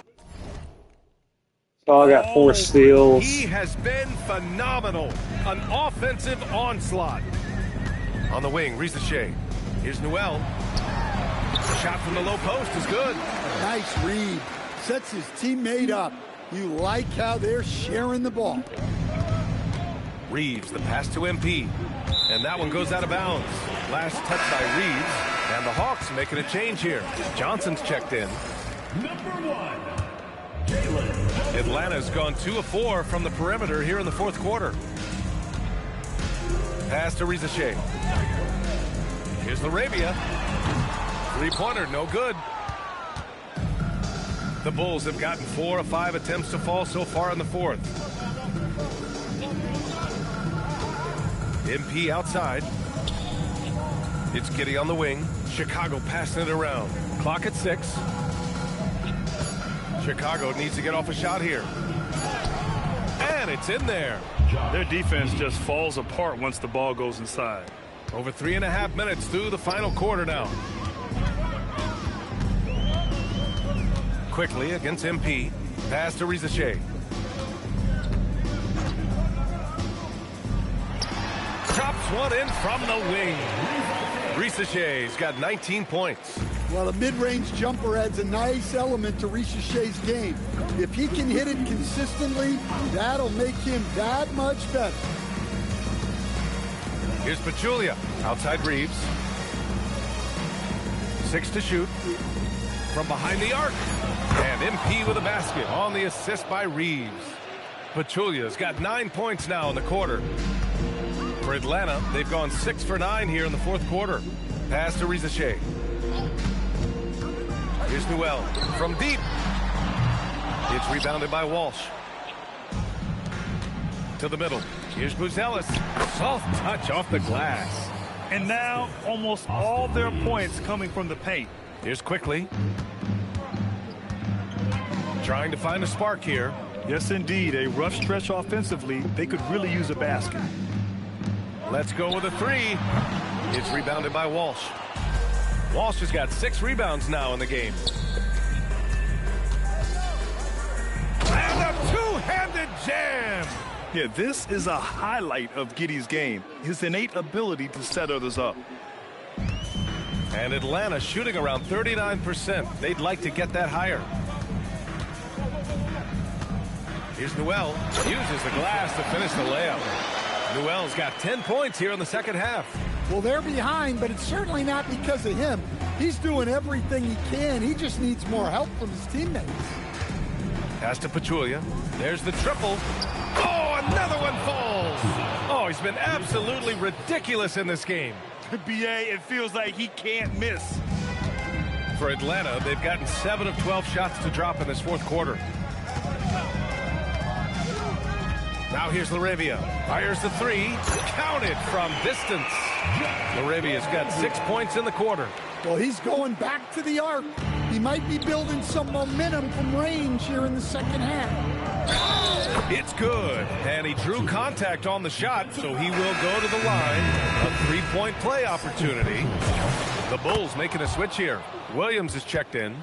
Oh, I got 4 steals. He has been phenomenal. An offensive onslaught. On the wing, Risache. Here's Newell. The shot from the low post is good. Nice read. Sets his teammate up. You like how they're sharing the ball. Reeves, the pass to MP. And that one goes out of bounds. Last touch by Reeves. And the Hawks making a change here. Johnson's checked in. Number 1. Atlanta's gone 2 of 4 from the perimeter here in the fourth quarter. Pass to Risache. Here's LaRavia. Three-pointer, no good. The Bulls have gotten 4 of 5 attempts to fall so far in the fourth. MP outside. It's Giddey on the wing. Chicago passing it around. Clock at 6. Chicago needs to get off a shot here. And it's in there. Their defense just falls apart once the ball goes inside. Over 3.5 minutes through the final quarter now. Quickly against MP. Pass to Rizachet. Chops one in from the wing. Rizachet's got 19 points. Well, a mid-range jumper adds a nice element to Rizachet's game. If he can hit it consistently, that'll make him that much better. Here's Pachulia. Outside Reeves. 6 to shoot. From behind the arc. And MP with a basket on the assist by Reeves. Pachulia's got 9 points now in the quarter. For Atlanta, they've gone 6 for 9 here in the fourth quarter. Pass to Rizachet. Here's Newell from deep. It's rebounded by Walsh. To the middle. Here's Buzelis. Soft touch off the glass. And now almost all their points coming from the paint. Here's Quickly. Trying to find a spark here. Yes, indeed. A rough stretch offensively. They could really use a basket. Let's go with a three. It's rebounded by Walsh. Walsh has got 6 rebounds now in the game. And a two-handed jam. Yeah, this is a highlight of Giddey's game. His innate ability to set others up. And Atlanta shooting around 39%. They'd like to get that higher. Here's Newell. Uses the glass to finish the layup. Newell's got 10 points here in the second half. Well, they're behind, but it's certainly not because of him. He's doing everything he can. He just needs more help from his teammates. Pass to Pachulia. There's the triple. Oh, another one falls. Oh, he's been absolutely ridiculous in this game. BA, it feels like he can't miss. For Atlanta, they've gotten 7 of 12 shots to drop in this fourth quarter. Now here's Laravia. Fires the three. Counted from distance. Laravia's got 6 points in the quarter. Well, he's going back to the arc. He might be building some momentum from range here in the second half. It's good. And he drew contact on the shot, so he will go to the line. A three-point play opportunity. The Bulls making a switch here. Williams is checked in.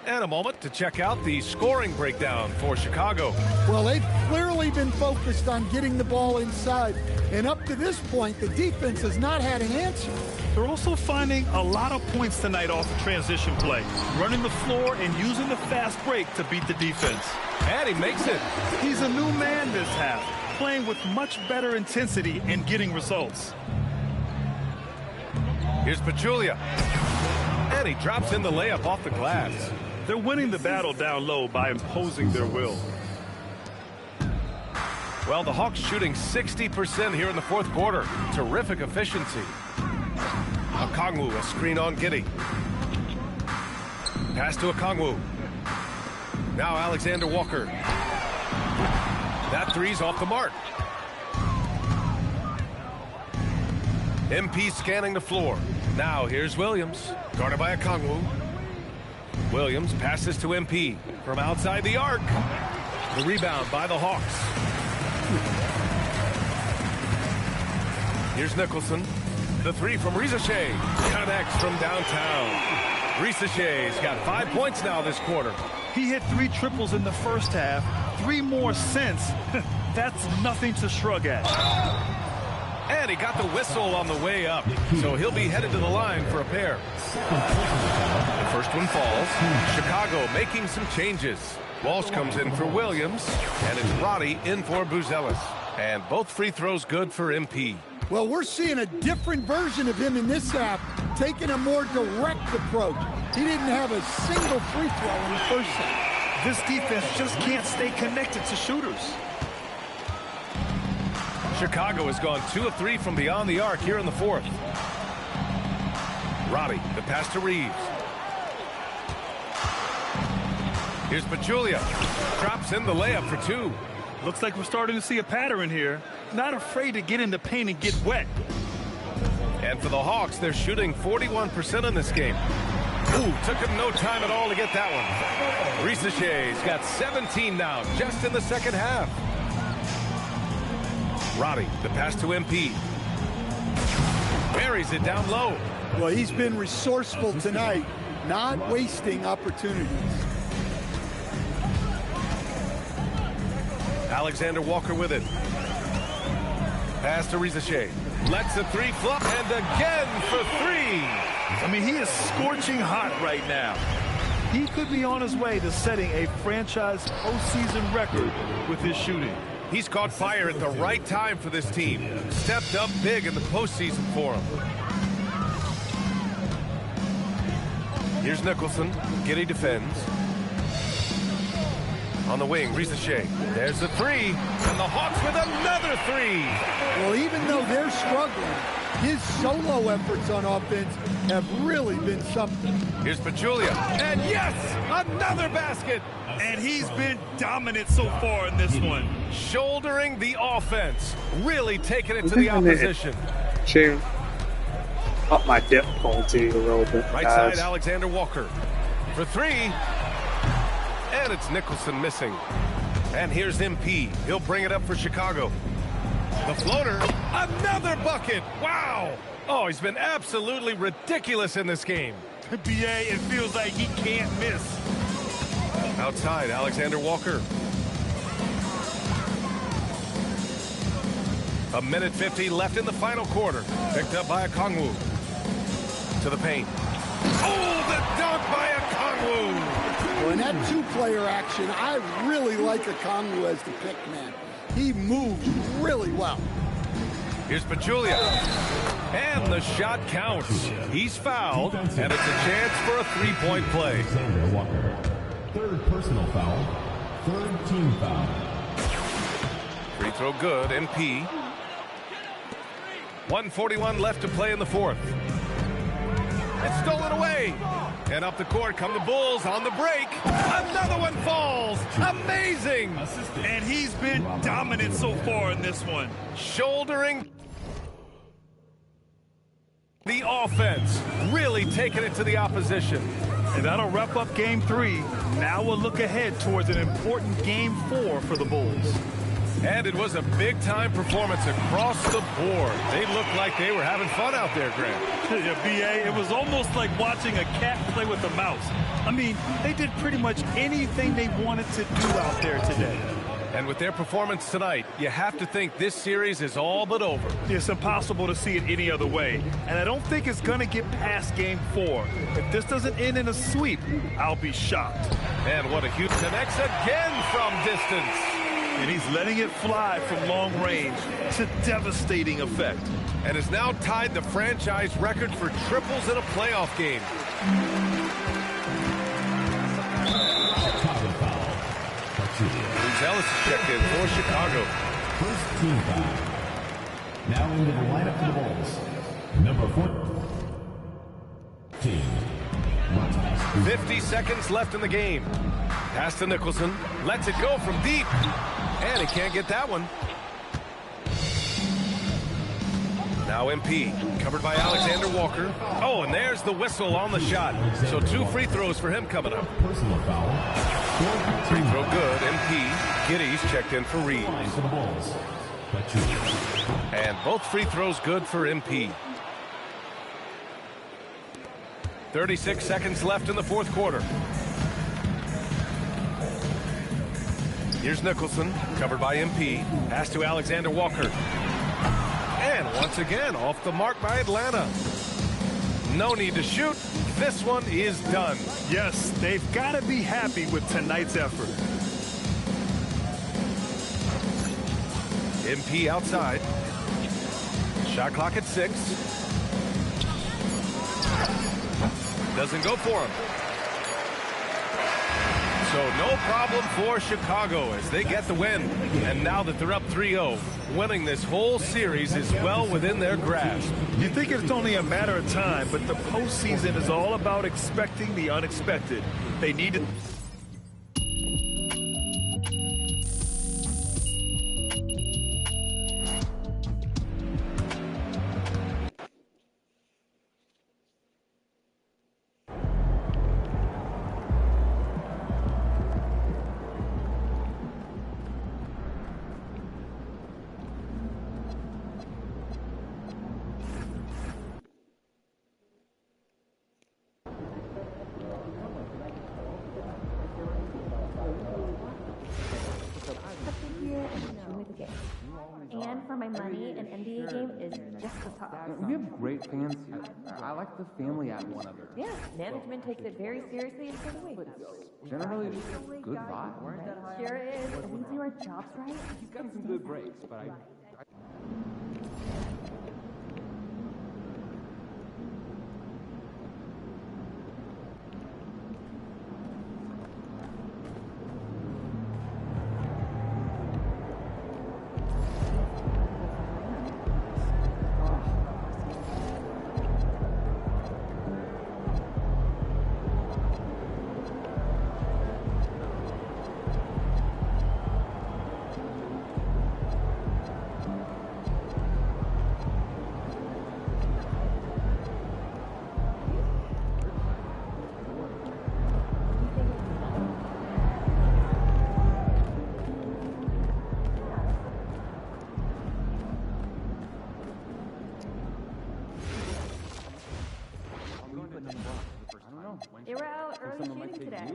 And a moment to check out the scoring breakdown for Chicago. Well, they've clearly been focused on getting the ball inside. And up to this point, the defense has not had an answer. They're also finding a lot of points tonight off the transition play. Running the floor and using the fast break to beat the defense. And he makes it. He's a new man this half, playing with much better intensity and getting results. Here's Pachulia. And he drops in the layup off the glass. They're winning the battle down low by imposing their will. Well, the Hawks shooting 60% here in the fourth quarter. Terrific efficiency. Okongwu, a screen on Giddey. Pass to Okongwu. Now Alexander Walker. That three's off the mark. MP scanning the floor. Now here's Williams. Guarded by Okongwu. Williams passes to MP from outside the arc. The rebound by the Hawks. Here's Nicholson. The three from Rizachet. Connects from downtown. Rizachet's got 5 points now this quarter. He hit 3 triples in the first half. 3 more since. That's nothing to shrug at. And he got the whistle on the way up. So he'll be headed to the line for a pair. The first one falls. Chicago making some changes. Walsh comes in for Williams. And it's Roddy in for Buzelis. And both free throws good for MP. Well, we're seeing a different version of him in this half, taking a more direct approach. He didn't have a single free throw in the first half. This defense just can't stay connected to shooters. Chicago has gone 2 of 3 from beyond the arc here in the fourth. Roddy, the pass to Reeves. Here's Pachulia. Drops in the layup for 2. Looks like we're starting to see a pattern here. Not afraid to get in the paint and get wet. And for the Hawks, they're shooting 41% in this game. Ooh, took him no time at all to get that one. Rizachet's got 17 now, just in the second half. Roddy, the pass to MP. Buries it down low. Well, he's been resourceful tonight, not wasting opportunities. Alexander Walker with it. Pass to Rizachet. Lets the three flop, and again for three. I mean, he is scorching hot right now. He could be on his way to setting a franchise postseason record with his shooting. He's caught fire at the right time for this team. Stepped up big in the postseason for him. Here's Nicholson. Giddy defends. On the wing, Rizachet. There's the three, and the Hawks with another three. Well, even though they're struggling, his solo efforts on offense have really been something. Here's Pachulia, and yes, another basket. And he's been dominant so far in this one. Shouldering the offense, really taking it to the opposition. Tune up my difficulty a little bit. Right side, Alexander Walker for three. And it's Nicholson missing. And here's MP. He'll bring it up for Chicago. The floater. Another bucket. Wow. Oh, he's been absolutely ridiculous in this game. BA, it feels like he can't miss. Outside, Alexander Walker. A minute 50 left in the final quarter. Picked up by Okongwu. To the paint. Oh, the dunk by Okongwu. Well, in that two-player action, I really like Okongwu as the pick man. He moves really well. Here's Pachulia. And the shot counts. He's fouled, and it's a chance for a three-point play. Alexander Walker. Third personal foul. Third team foul. Free throw good, MP. 1:41 left to play in the fourth. It's stolen away. And up the court come the Bulls on the break. Another one falls. Amazing. And he's been dominant so far in this one. Shouldering the offense. Really taking it to the opposition. And that'll wrap up game 3. Now we'll look ahead towards an important game 4 for the Bulls. And it was a big-time performance across the board. They looked like they were having fun out there, Grant. Yeah, BA, it was almost like watching a cat play with a mouse. I mean, they did pretty much anything they wanted to do out there today. And with their performance tonight, you have to think this series is all but over. It's impossible to see it any other way. And I don't think it's going to get past game 4. If this doesn't end in a sweep, I'll be shocked. And what a huge connects again from distance. And he's letting it fly from long range to devastating effect. And has now tied the franchise record for triples in a playoff game. Chicago foul. Ellis is checked in for Chicago. First team foul. Now into the lineup for the Bulls. Number 14. 50 seconds left in the game. Pass to Nicholson. Lets it go from deep. And he can't get that one. Now MP. Covered by Alexander Walker. Oh, and there's the whistle on the shot. So 2 free throws for him coming up. Personal foul. Free throw good. MP. Giddy's checked in for Reed. And both free throws good for MP. 36 seconds left in the fourth quarter. Here's Nicholson, covered by MP. Pass to Alexander Walker. And once again, off the mark by Atlanta. No need to shoot. This one is done. Yes, they've got to be happy with tonight's effort. MP outside. Shot clock at 6. Doesn't go for him. So no problem for Chicago as they get the win. And now that they're up 3-0, winning this whole series is well within their grasp. You think it's only a matter of time, but the postseason is all about expecting the unexpected. They need to... money, an NBA game is just the top. We have great fans here. I like the family atmosphere. Yeah, management takes it very seriously and for the week. Generally, just a good vibe. Sure is. If we do our jobs right, He's gotten some good breaks, but I they were out early shooting today.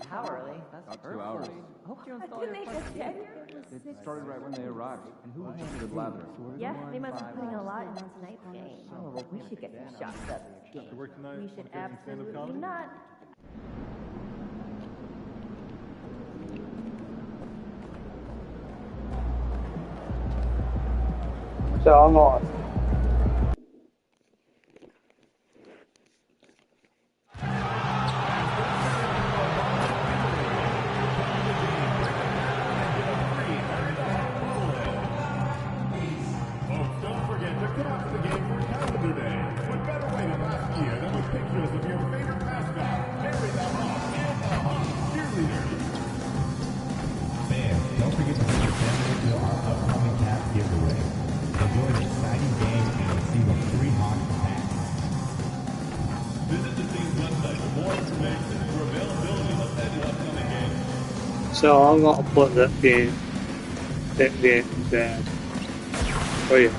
How early? about 2 hours. Didn't they just get here? It started right when they arrived. And who handed ladder? Yeah, they must be putting a lot into tonight's game. Oh, we should get some shots up this game. We should absolutely not. So I'm on. Don't forget to come out to the game for Calendar Day. What better way than last year than with pictures of your favorite mascot, Harry the Hawk and the Hawk cheerleaders. Fans, don't forget to bring your family to our upcoming cap giveaway. Enjoy an exciting game and receive a free Hawk pack. Visit the team's website for more information and for availability of any upcoming games. So I'm gonna put that game there. Oh yeah.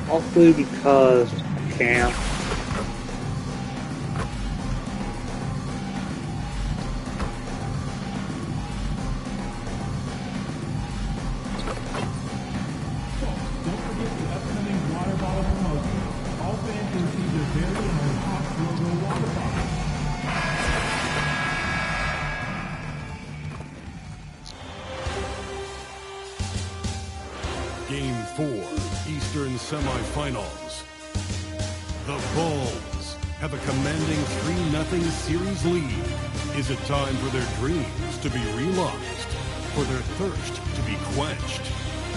Hopefully because I can. Don't forget the upcoming water bottle promotion. All fans can receive their very own Hawks logo water bottle. Game 4, Eastern Semifinals. The Bulls have a commanding 3-0 series lead. Is it time for their dreams to be realized? For their thirst to be quenched?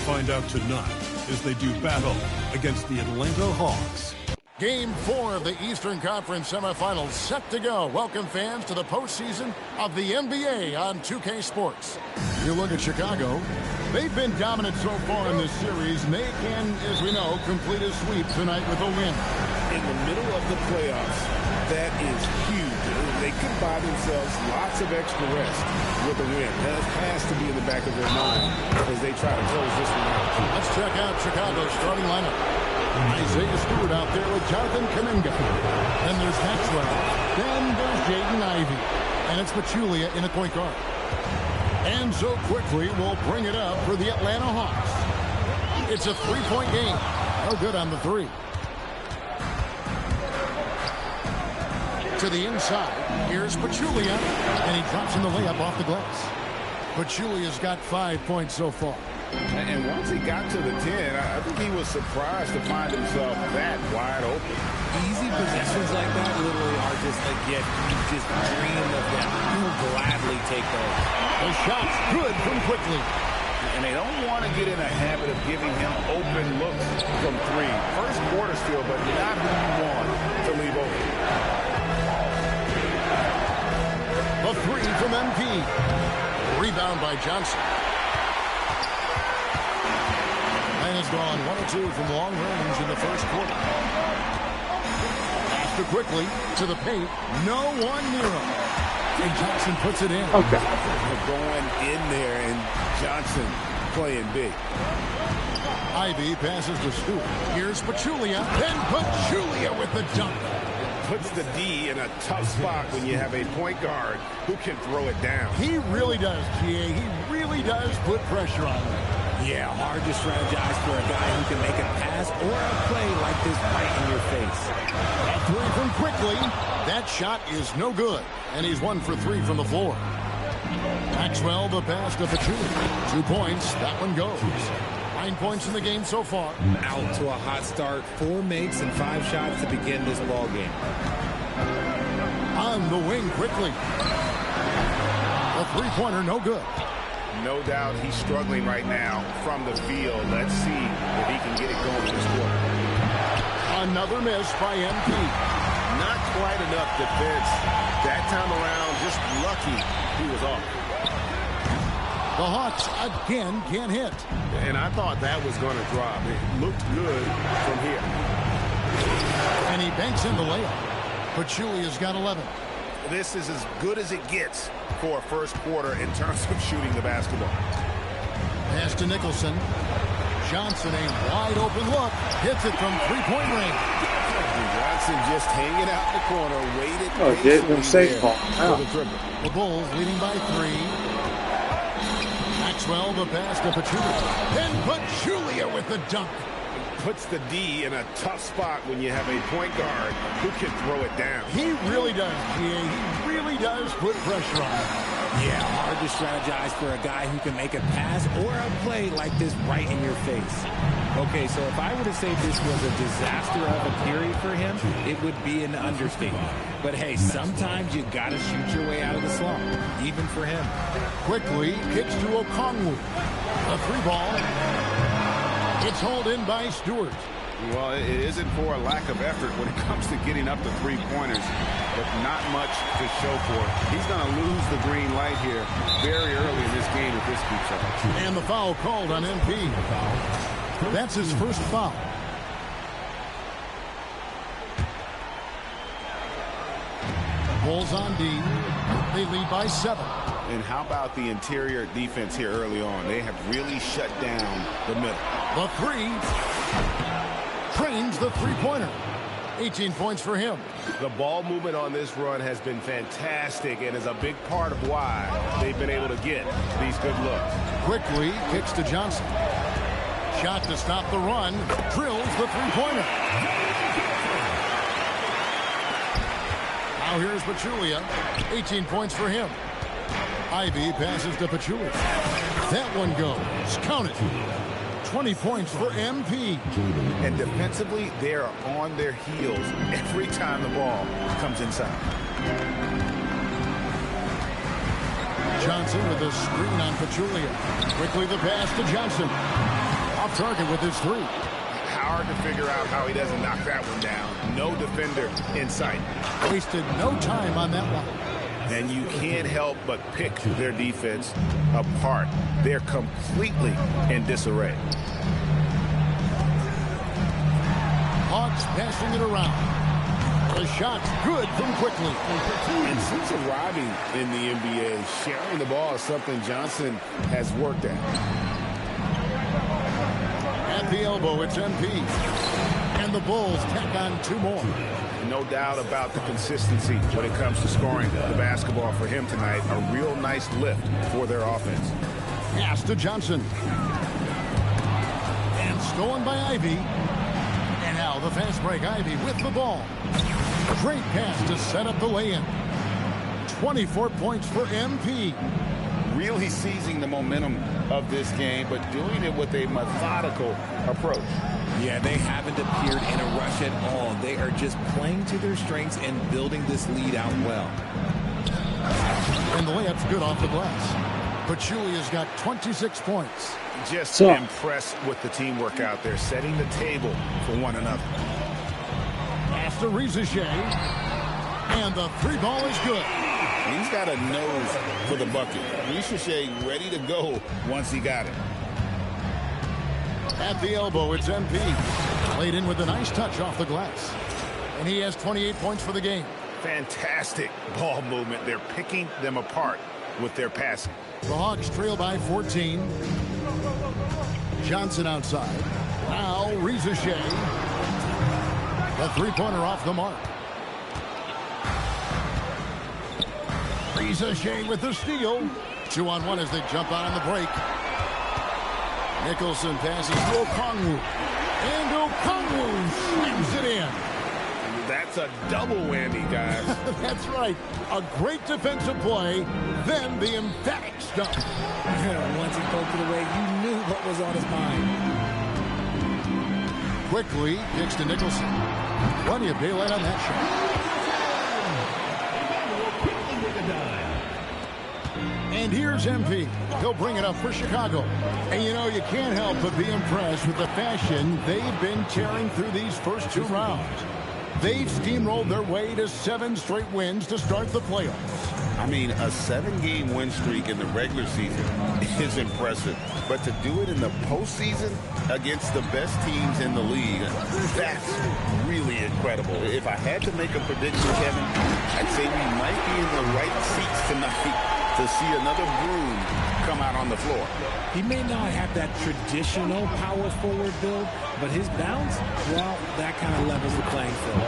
Find out tonight as they do battle against the Atlanta Hawks. Game 4 of the Eastern Conference semifinals set to go. Welcome fans to the postseason of the NBA on 2K Sports. You look at Chicago. They've been dominant so far in this series, and they can, as we know, complete a sweep tonight with a win. In the middle of the playoffs, that is huge. They could buy themselves lots of extra rest with a win. That has to be in the back of their mind as they try to close this one out. Let's check out Chicago's starting lineup. Isaiah Stewart out there with Jonathan Kuminga. Then there's Maxwell. Then there's Jaden Ivey. And it's Pachulia in the point guard. And so quickly, we'll bring it up for the Atlanta Hawks. It's a three-point game. No good on the three. To the inside, here's Pachulia. And he drops in the layup off the glass. Pachulia's got 5 points so far. And once he got to the 10, I think he was surprised to find himself that wide open. Easy possessions like that literally are just a gift. You just dream of them. You will gladly take those. The shot's good from quickly. And they don't want to get in a habit of giving him open looks from three. First quarter still, but not who you want to leave open. The three from MP. Rebound by Johnson. And has gone 1 or 2 from long range in the first quarter. After quickly to the paint. No one near him. And Johnson puts it in. Okay. Going in there and Johnson playing big. Ivy passes to Stewart. Here's Pachulia. Then Pachulia with the dunk. Puts the D in a tough spot when you have a point guard who can throw it down. He really does, GA. He really does put pressure on him. Yeah, hard to strategize for a guy who can make a pass or a play like this right in your face. A three from Quickly. That shot is no good, and he's 1 for 3 from the floor. Maxwell, the pass to Pachulia. 2 points. That one goes. 9 points in the game so far. Out to a hot start. 4 makes and 5 shots to begin this ball game. On the wing quickly. A three-pointer, no good. No doubt he's struggling right now from the field. Let's see if he can get it going this quarter. Another miss by MP. Not quite enough defense. That time around, just lucky he was off. The Hawks again can't hit. And I thought that was going to drop. It looked good from here. And he banks in the layup. Pachulia's got 11. This is as good as it gets for a first quarter in terms of shooting the basketball. Pass to Nicholson. Johnson, a wide open look. Hits it from three-point range. Johnson just hanging out in the corner, waited patiently for the dribble. The Bulls leading by 3. Maxwell, the pass to Pachulia. Then Pachulia with the dunk. Puts the D in a tough spot when you have a point guard who can throw it down. He really does, He really does put pressure on him. Yeah, hard to strategize for a guy who can make a pass or a play like this right in your face. Okay, so if I were to say this was a disaster of a period for him, it would be an understatement. But hey, sometimes you got to shoot your way out of the slump, even for him. Quickly kicks to Okongwu. A 3-ball. It's hauled in by Stewart. Well, it isn't for a lack of effort when it comes to getting up to three-pointers, but not much to show for it. He's going to lose the green light here very early in this game if this keeps up. And the foul called on MP. That's his first foul. Bulls on D. They lead by 7. And how about the interior defense here early on? They have really shut down the middle. The 3. Trains the three-pointer. 18 points for him. The ball movement on this run has been fantastic and is a big part of why they've been able to get these good looks. Quickly kicks to Johnson. Shot to stop the run. Drills the three-pointer. Now here's Pachulia. 18 points for him. Ivy passes to Pachulia. That one goes. Count it. 20 points for MP. And defensively, they are on their heels every time the ball comes inside. Johnson with a screen on Pachulia. Quickly the pass to Johnson. Off target with his 3. Hard to figure out how he doesn't knock that one down. No defender in sight. Wasted no time on that one. And you can't help but pick their defense apart. They're completely in disarray. Hawks passing it around. The shot's good from Quickly. And since arriving in the NBA, sharing the ball is something Johnson has worked at. At the elbow, it's MP. And the Bulls tack on 2 more. No doubt about the consistency when it comes to scoring the basketball for him tonight. A real nice lift for their offense. Pass to Johnson. And stolen by Ivy. And now the fast break. Ivy with the ball. Great pass to set up the lay-in. 24 points for MP. Really seizing the momentum of this game, but doing it with a methodical approach. Yeah, they haven't appeared in a rush at all. They are just playing to their strengths and building this lead out well. And the layup's good off the glass. Pachulia's got 26 points. Just impressed with the teamwork out there, setting the table for one another. Pass to Rizichet. And the 3-ball is good. He's got a nose for the bucket. Rizichet ready to go once he got it. At the elbow, it's MP. Played in with a nice touch off the glass. And he has 28 points for the game. Fantastic ball movement. They're picking them apart with their passing. The Hawks trail by 14. Johnson outside. Now Rizichet. The 3-pointer off the mark. Rizichet with the steal. 2-on-1 as they jump out on the break. Nicholson passes to Okongwu. And Okongwu slams it in. That's a double whammy, guys. That's right. A great defensive play, then the emphatic stuff. Once he poked it away, you knew what was on his mind. Quickly kicks to Nicholson. Plenty of daylight on that shot. And here's MP. He'll bring it up for Chicago. And you know, you can't help but be impressed with the fashion they've been tearing through these first 2 rounds. They've steamrolled their way to 7 straight wins to start the playoffs. I mean, a 7-game win streak in the regular season is impressive. But to do it in the postseason against the best teams in the league, that's really incredible. If I had to make a prediction, Kevin, I'd say we might be in the right seats tonight to see another broom come out on the floor. He may not have that traditional power forward build, but his bounce, well, that kind of levels the playing field.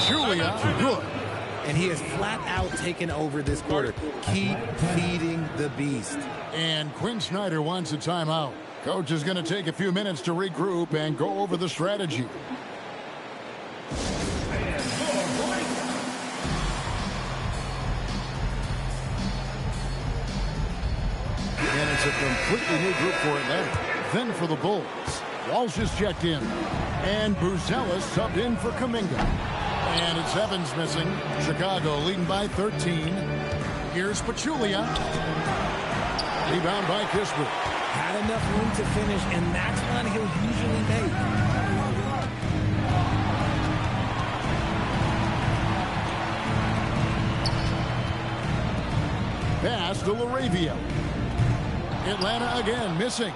Julia, good. And he has flat out taken over this quarter. Keep feeding the beast. And Quinn Snyder wants a timeout. Coach is going to take a few minutes to regroup and go over the strategy. And it's a completely new group for Atlanta. Then for the Bulls, Walsh is checked in. And Buzelis subbed in for Kuminga. And it's Evans missing. Chicago leading by 13. Here's Pachulia. Rebound by Kispert. Had enough room to finish, and that's one he'll usually make. Pass to LaRavia. Atlanta again missing.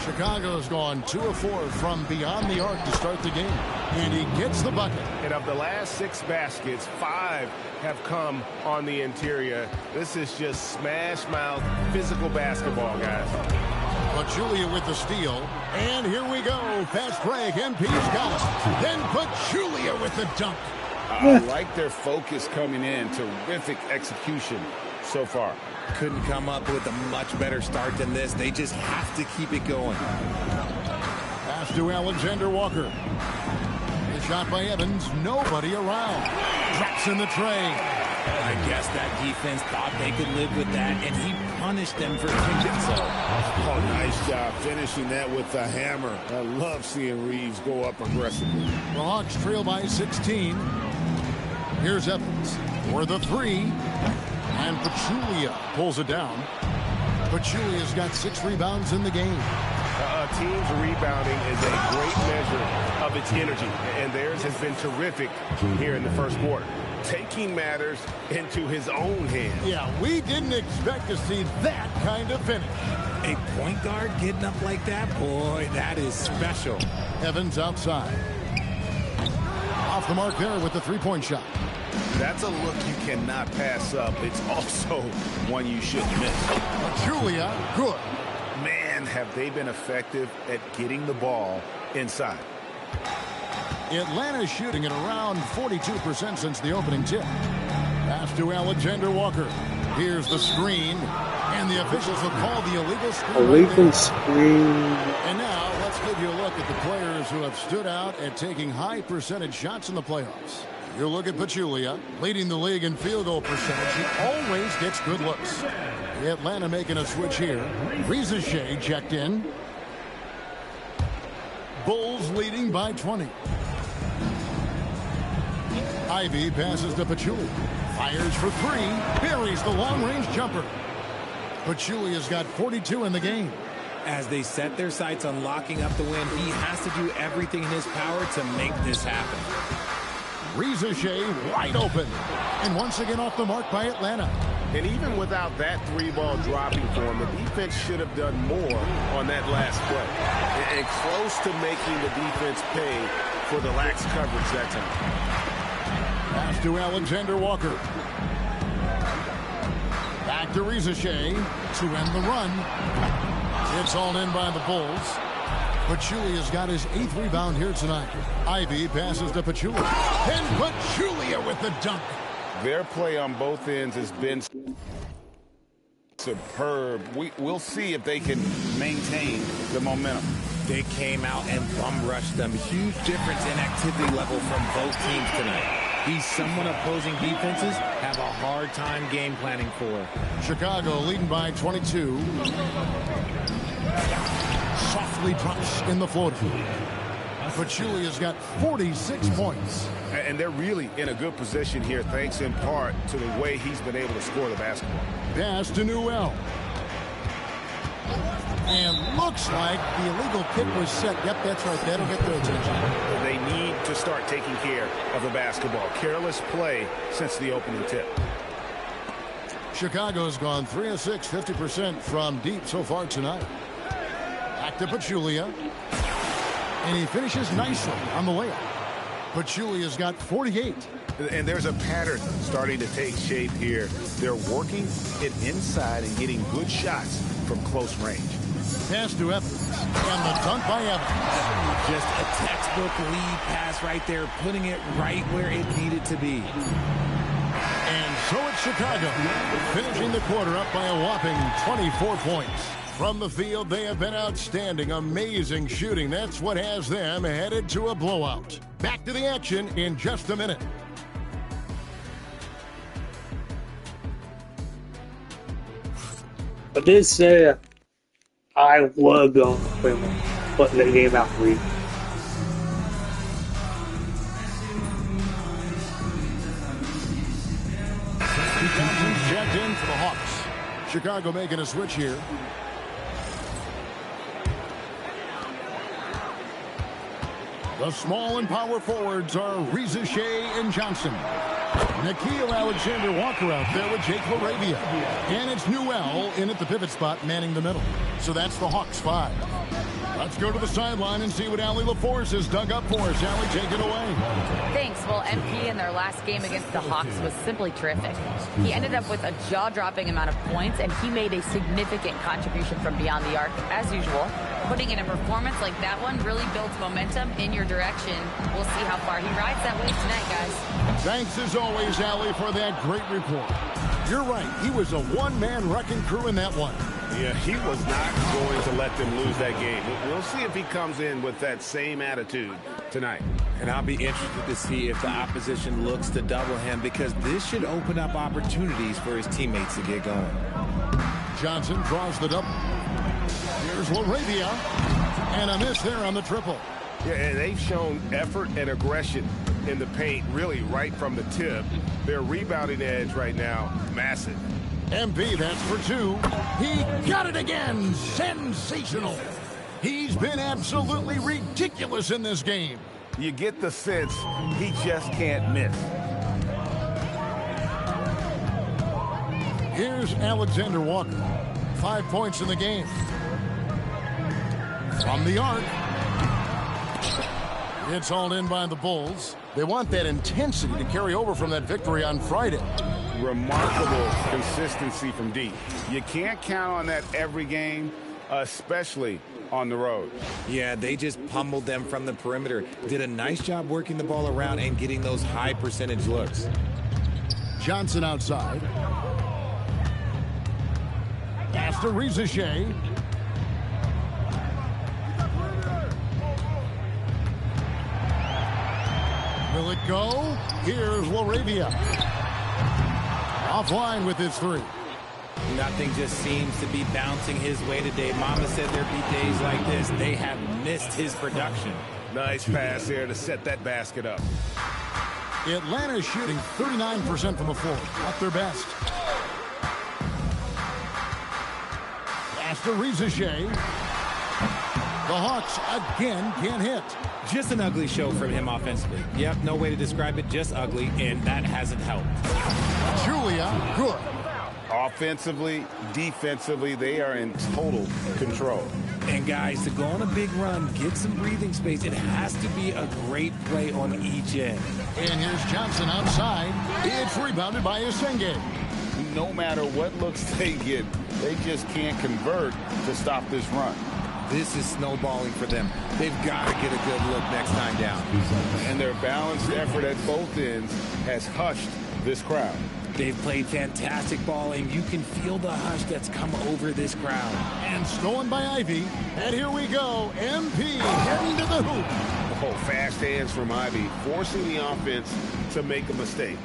Chicago's gone 2 of 4 from beyond the arc to start the game. And he gets the bucket. And of the last 6 baskets, 5 have come on the interior. This is just smash mouth physical basketball, guys. Pachulia with the steal. And here we go. Fast break. MP's got it. Then Pachulia with the dunk. I like their focus coming in. Terrific execution so far. Couldn't come up with a much better start than this. They just have to keep it going. Pass to Alexander Walker. The shot by Evans. Nobody around. Drops in the tray. I guess that defense thought they could live with that, and he punished them for thinking so. Oh, nice job finishing that with the hammer. I love seeing Reeves go up aggressively. The Hawks trail by 16. Here's Evans for the 3. And Pachulia pulls it down. Pachulia's got 6 rebounds in the game. A team's rebounding is a great measure of its energy, and theirs has been terrific here in the first quarter. Taking matters into his own hands. Yeah, we didn't expect to see that kind of finish. A point guard getting up like that? Boy, that is special. Evans outside. Off the mark there with the 3-point shot. That's a look you cannot pass up. It's also one you shouldn't miss. Julia, good. Man, have they been effective at getting the ball inside. Atlanta's shooting at around 42% since the opening tip. Pass to Alexander Walker. Here's the screen. And the officials have called the illegal screen. Illegal screen. And now let's give you a look at the players who have stood out at taking high percentage shots in the playoffs. You look at Pachulia, leading the league in field goal percentage. He always gets good looks. Atlanta making a switch here. Rizachet checked in. Bulls leading by 20. Ivy passes to Pachulia. Fires for 3. Buries the long-range jumper. Pachulia's got 42 in the game. As they set their sights on locking up the win, he has to do everything in his power to make this happen. Rizachet wide open. And once again off the mark by Atlanta. And even without that 3-ball dropping for him, the defense should have done more on that last play. And close to making the defense pay for the lax coverage that time. Pass to Alexander Walker. Back to Rizachet to end the run. It's all in by the Bulls. Pachulia's got his 8th rebound here tonight. Ivy passes to Pachulia. And Pachulia with the dunk. Their play on both ends has been superb. We'll see if they can maintain the momentum. They came out and bum rushed them. Huge difference in activity level from both teams tonight. He's someone opposing defenses have a hard time game planning for. Chicago leading by 22. Softly drops in the floater. Pachulia's got 46 points. And they're really in a good position here, thanks in part to the way he's been able to score the basketball. Pass to Newell. And looks like the illegal kick was set. Yep, that's right. That'll get their attention. They need to start taking care of the basketball. Careless play since the opening tip. Chicago's gone 3 of 6, 50% from deep so far tonight. Back to Pachulia. And he finishes nicely on the layup. Pachulia's got 48. And there's a pattern starting to take shape here. They're working it inside and getting good shots from close range. Pass to Evans. And the dunk by Evans. Just a textbook lead pass right there, putting it right where it needed to be. And so it's Chicago, finishing the quarter up by a whopping 24 points. From the field, they have been outstanding. Amazing shooting. That's what has them headed to a blowout. Back to the action in just a minute. I did say I was going to put the game out for you. Johnson's checked in for the Hawks. Chicago making a switch here. The small and power forwards are Reza Shea and Johnson. Nickeil Alexander-Walker out there with Jake LaRavia. And it's Newell in at the pivot spot, manning the middle. So that's the Hawks 5. Let's go to the sideline and see what Allie LaForce has dug up for us. Allie, take it away. Thanks. Well, MP in their last game against the Hawks was simply terrific. He ended up with a jaw-dropping amount of points, and he made a significant contribution from beyond the arc, as usual. Putting in a performance like that one really builds momentum in your direction. We'll see how far he rides that wave tonight, guys. Thanks, as always, Allie, for that great report. You're right. He was a one-man wrecking crew in that one. Yeah, he was not going to let them lose that game. We'll see if he comes in with that same attitude tonight. And I'll be interested to see if the opposition looks to double him, because this should open up opportunities for his teammates to get going. Johnson draws the double. Here's LaRavia. And a miss there on the triple. Yeah, and they've shown effort and aggression in the paint, really right from the tip. Their rebounding edge right now, massive. MP, that's for 2. He got it again. Sensational. He's been absolutely ridiculous in this game. You get the sense he just can't miss. Here's Alexander Walker. 5 points in the game. From the arc. It's hauled in by the Bulls. They want that intensity to carry over from that victory on Friday. Remarkable consistency from deep. You can't count on that every game, especially on the road. Yeah, they just pummeled them from the perimeter. Did a nice job working the ball around and getting those high percentage looks. Johnson outside. Pass to Reza Shea. Will it go? Here's LaRavia. Offline with his 3. Nothing just seems to be bouncing his way today. Mama said there'd be days like this. They have missed his production. Nice pass there to set that basket up. Atlanta's shooting 39% from the floor. Not their best. Pass to Reza Shea. The Hawks again can't hit. Just an ugly show from him offensively. Yep, no way to describe it, just ugly, and that hasn't helped. Julia, good. Offensively, defensively, they are in total control. And guys, to go on a big run, get some breathing space, it has to be a great play on each end. And here's Johnson outside. It's rebounded by Isenge. No matter what looks they get, they just can't convert to stop this run. This is snowballing for them. They've got to get a good look next time down. And their balanced effort at both ends has hushed this crowd. They've played fantastic ball, and you can feel the hush that's come over this crowd. And stolen by Ivy. And here we go. MP heading to the hoop. Oh, fast hands from Ivy, forcing the offense to make a mistake.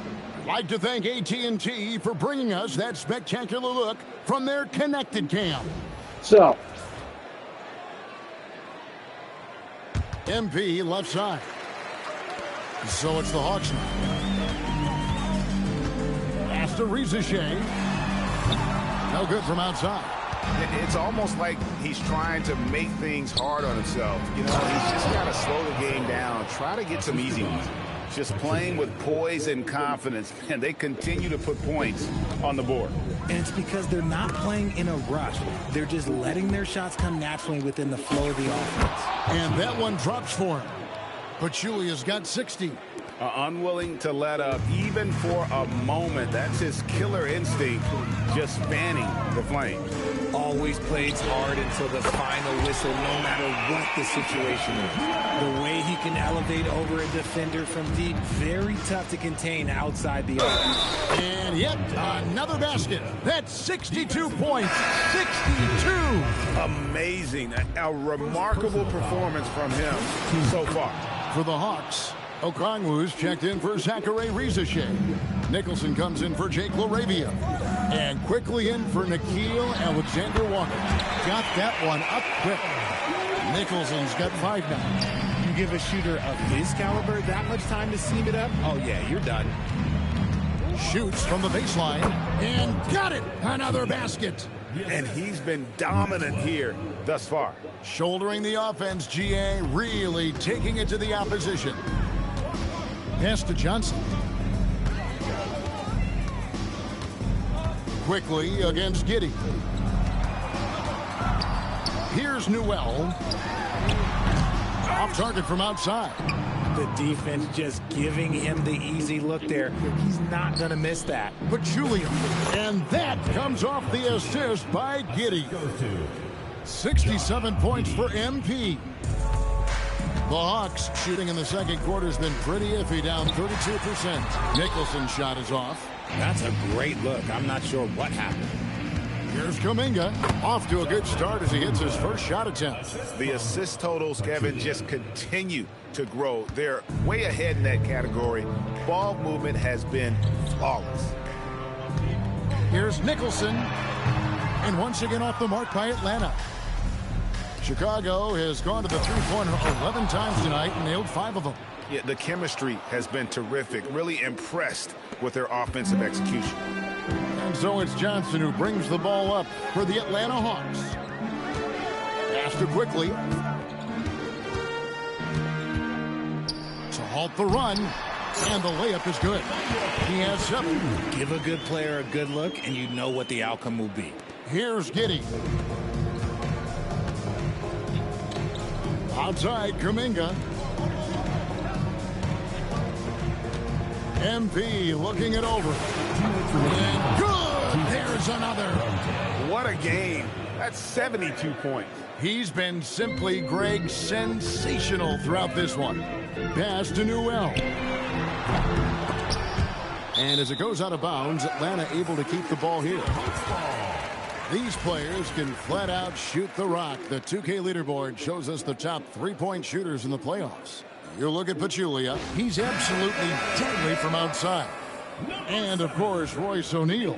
I'd like to thank AT&T for bringing us that spectacular look from their connected cam. So, MP left side. So it's the Hawks now. Pass to Rizichet. No good from outside. It's almost like he's trying to make things hard on himself. You know, he's just got to slow the game down, try to get some easy ones. Just playing with poise and confidence, and they continue to put points on the board. And it's because they're not playing in a rush. They're just letting their shots come naturally within the flow of the offense. And that one drops for him. But Julia's got 60. Unwilling to let up even for a moment. That's his killer instinct, just fanning the flame. Always plays hard until the final whistle, no matter what the situation is. The way he can elevate over a defender from deep, very tough to contain outside the arc. And yet another basket. That's 62 points. 62. Amazing. A remarkable performance from him so far. For the Hawks, Okongwu's checked in for Zachary Rizichet. Nicholson comes in for Jake LaRavia. And quickly in for Nickeil Alexander-Walker. Got that one up quick. Nicholson's got 5 now. You give a shooter of his caliber that much time to seam it up? Oh, yeah, you're done. Shoots from the baseline. And got it! Another basket. And he's been dominant here thus far. Shouldering the offense, GA really taking it to the opposition. Pass to Johnson. Quickly against Giddey. Here's Newell. Off target from outside. The defense just giving him the easy look there. He's not going to miss that. But Julia, and that comes off the assist by Giddey. 67 points for MP. The Hawks shooting in the second quarter has been pretty iffy, down 32%. Nicholson's shot is off. That's a great look. I'm not sure what happened. Here's Kuminga, off to a good start as he hits his first shot attempt. The assist totals, Kevin, just continue to grow. They're way ahead in that category. Ball movement has been flawless. Here's Nicholson, and once again off the mark by Atlanta. Chicago has gone to the three-pointer 11 times tonight and nailed 5 of them. Yeah, the chemistry has been terrific. Really impressed with their offensive execution. And so it's Johnson who brings the ball up for the Atlanta Hawks. Pass to quickly. To halt the run. And the layup is good. He has 7. Give a good player a good look, and you know what the outcome will be. Here's Giddey. Outside, Kuminga. MP looking it over. And good! There's another. What a game. That's 72 points. He's been simply, Greg, sensational throughout this one. Pass to Newell. And as it goes out of bounds, Atlanta able to keep the ball here. These players can flat out shoot the rock. The 2K leaderboard shows us the top 3-point shooters in the playoffs. You look at Pachulia. He's absolutely deadly from outside. And, of course, Royce O'Neal.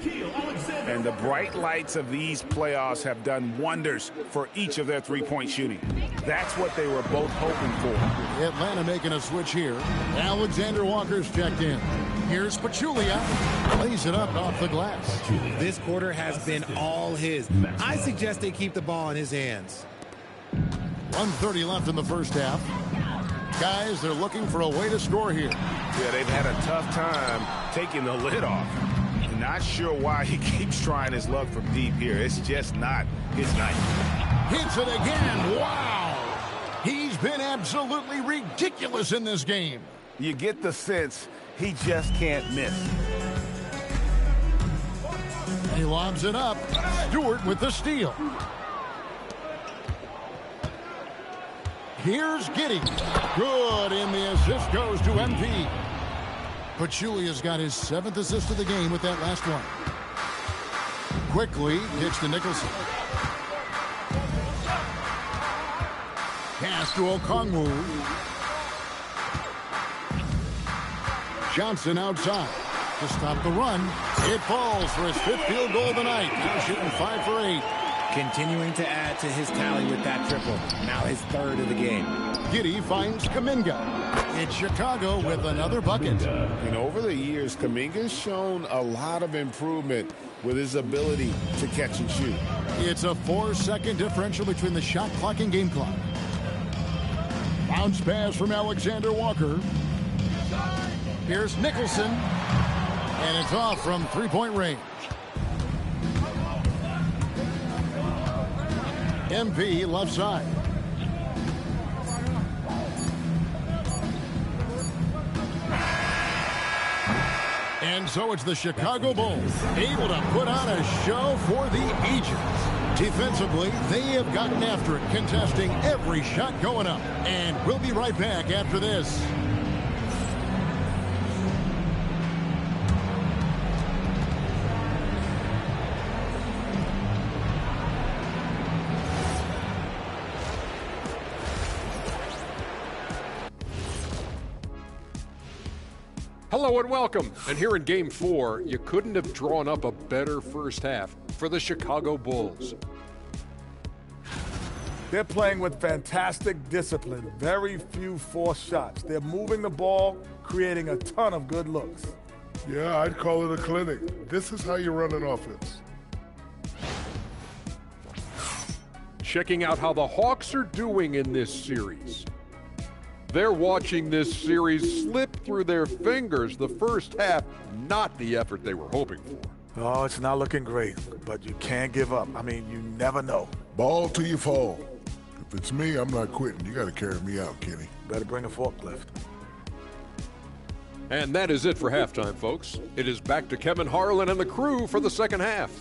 And the bright lights of these playoffs have done wonders for each of their three-point shooting. That's what they were both hoping for. Atlanta making a switch here. Alexander Walker's checked in. Here's Pachulia. Lays it up off the glass. This quarter has been all his. I suggest they keep the ball in his hands. 1:30 left in the first half. Guys, they're looking for a way to score here. Yeah, they've had a tough time taking the lid off. Not sure why he keeps trying his luck from deep here. It's just not his night. Hits it again. Wow. He's been absolutely ridiculous in this game. You get the sense he just can't miss. He lobs it up. Stewart with the steal. Here's Giddey. Good, and the assist goes to MP. Pachulia's got his 7th assist of the game with that last one. Quickly gets to Nicholson. Pass to Okongwu. Johnson outside to stop the run. It falls for his 5th field goal of the night. Now shooting 5 for 8. Continuing to add to his tally with that triple. Now his 3rd of the game. Giddey finds Kuminga. It's Chicago with another bucket. And over the years, Kuminga's shown a lot of improvement with his ability to catch and shoot. It's a 4-second differential between the shot clock and game clock. Bounce pass from Alexander Walker. Here's Nicholson. And it's off from 3-point range. MP left side. And so it's the Chicago Bulls able to put on a show for the ages. Defensively, they have gotten after it, contesting every shot going up. And we'll be right back after this. Hello and welcome. And here in Game 4, you couldn't have drawn up a better first half for the Chicago Bulls. They're playing with fantastic discipline. Very few forced shots. They're moving the ball, creating a ton of good looks. Yeah, I'd call it a clinic. This is how you run an offense. Checking out how the Hawks are doing in this series. They're watching this series slip through their fingers. The first half, not the effort they were hoping for. Oh, it's not looking great, but you can't give up. I mean, you never know. Ball till you fall. If it's me, I'm not quitting. You got to carry me out, Kenny. Better bring a forklift. And that is it for halftime, folks. It is back to Kevin Harlan and the crew for the second half.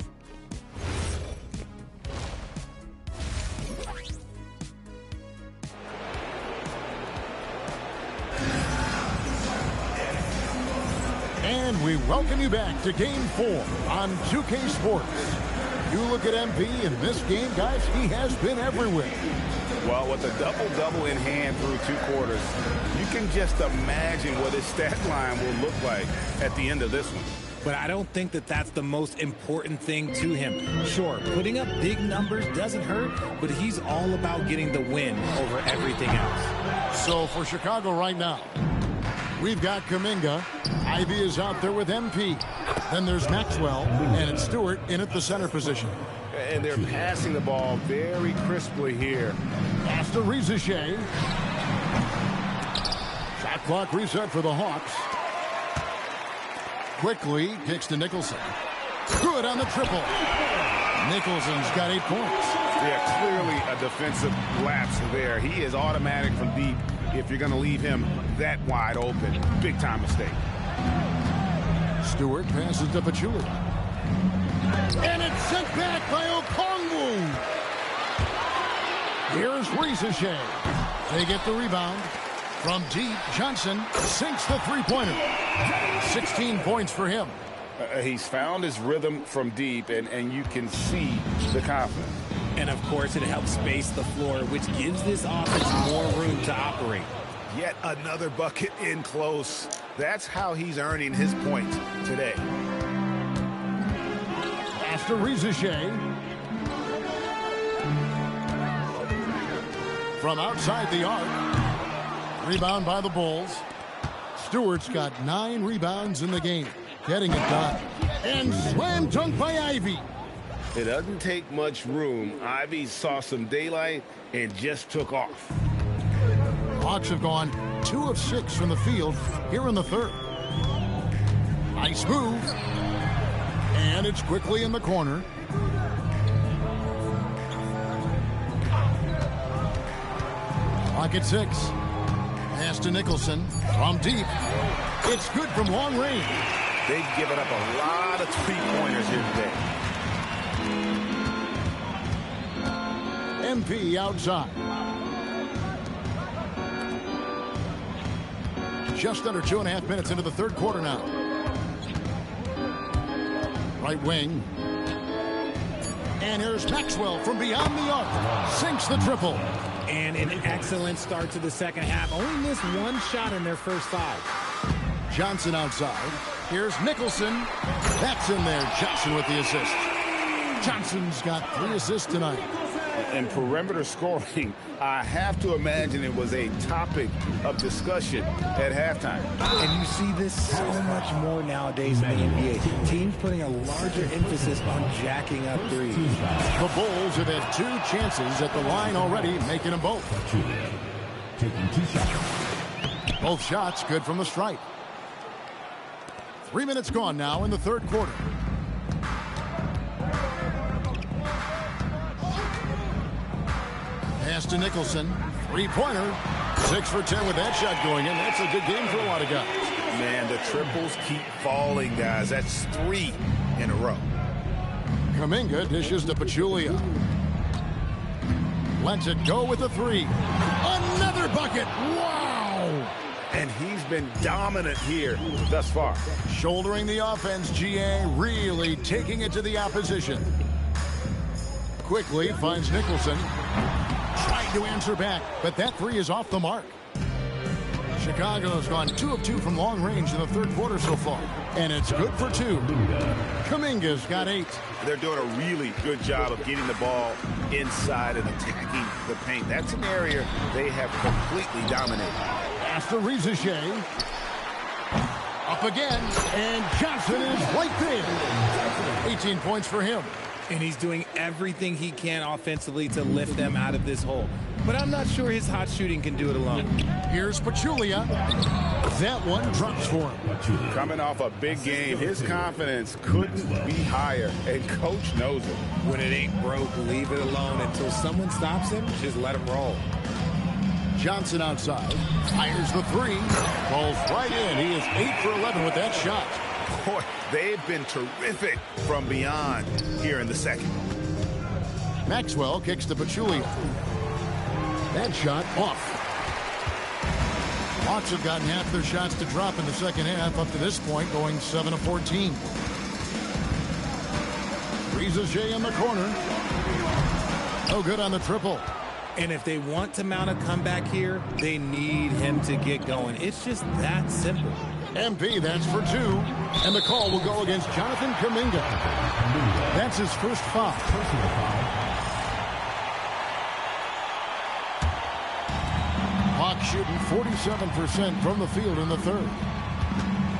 And we welcome you back to Game 4 on 2K Sports. You look at MP in this game, guys, he has been everywhere. Well, with a double-double in hand through 2 quarters, you can just imagine what his stat line will look like at the end of this one. But I don't think that that's the most important thing to him. Sure, putting up big numbers doesn't hurt, but he's all about getting the win over everything else. So for Chicago right now, we've got Kuminga. Ivy is out there with MP. Then there's Maxwell, and it's Stewart in at the center position. And they're passing the ball very crisply here. Pass to Rizichet. Shot clock reset for the Hawks. Quickly kicks to Nicholson. Good on the triple. Nicholson's got 8 points. Yeah, clearly a defensive lapse there. He is automatic from deep if you're going to leave him that wide open. Big time mistake. Stewart passes to Pachulia. And it's sent back by Okongwu. Here's Rizichet. They get the rebound. From deep, Johnson sinks the three-pointer. 16 points for him. He's found his rhythm from deep, and you can see the confidence. And, of course, it helps space the floor, which gives this offense more room to operate. Yet another bucket in close. That's how he's earning his points today. Pass to Rizichet. From outside the arc. Rebound by the Bulls. Stewart's got 9 rebounds in the game. Getting it done. And slam dunk by Ivy. It doesn't take much room. Ivy saw some daylight and just took off. Hawks have gone 2 of 6 from the field here in the third. Nice move. And it's quickly in the corner. Clock at 6. Pass to Nicholson from deep. It's good from long range. They've given up a lot of three-pointers here today. MP outside. Just under 2.5 minutes into the third quarter now. Right wing. And here's Maxwell from beyond the arc. Sinks the triple. And an excellent start to the second half. Only missed one shot in their first 5. Johnson outside. Here's Nicholson. That's in there. Johnson with the assist. Johnson's got 3 assists tonight. And perimeter scoring, I have to imagine it was a topic of discussion at halftime. And you see this so much more nowadays in the NBA. Teams putting a larger emphasis on jacking up threes. The Bulls have had 2 chances at the line already, making them both. Both shots good from the stripe. 3 minutes gone now in the third quarter. Pass to Nicholson. 3-pointer. 6 for 10 with that shot going in. That's a good game for a lot of guys. Man, the triples keep falling, guys. That's 3 in a row. Kuminga dishes to Pachulia. Lets it go with a 3. Another bucket. Wow! And he's been dominant here thus far. Shouldering the offense, GA, really taking it to the opposition. Quickly finds Nicholson. Tried to answer back, but that 3 is off the mark. Chicago's gone 2 of 2 from long range in the third quarter so far, and it's good for 2. Kuminga's got 8. They're doing a really good job of getting the ball inside and attacking the paint. That's an area they have completely dominated. After Rizachet. Up again, and Johnson is right there. 18 points for him. And he's doing everything he can offensively to lift them out of this hole. But I'm not sure his hot shooting can do it alone. Here's Pachulia. That one drops for him. Coming off a big game, his confidence couldn't be higher, and coach knows it. When it ain't broke, leave it alone until someone stops him. Just let him roll. Johnson outside. Fires the 3. Falls right in. He is 8 for 11 with that shot. Boy, they've been terrific from beyond here in the second. Maxwell kicks to Pachulia. That shot off. Hawks have gotten half their shots to drop in the second half up to this point, going 7 of 14. Rizachet in the corner. No good on the triple. And if they want to mount a comeback here, they need him to get going. It's just that simple. MP, that's for 2. And the call will go against Jonathan Kuminga. That's his first foul. Hawks shooting 47% from the field in the third.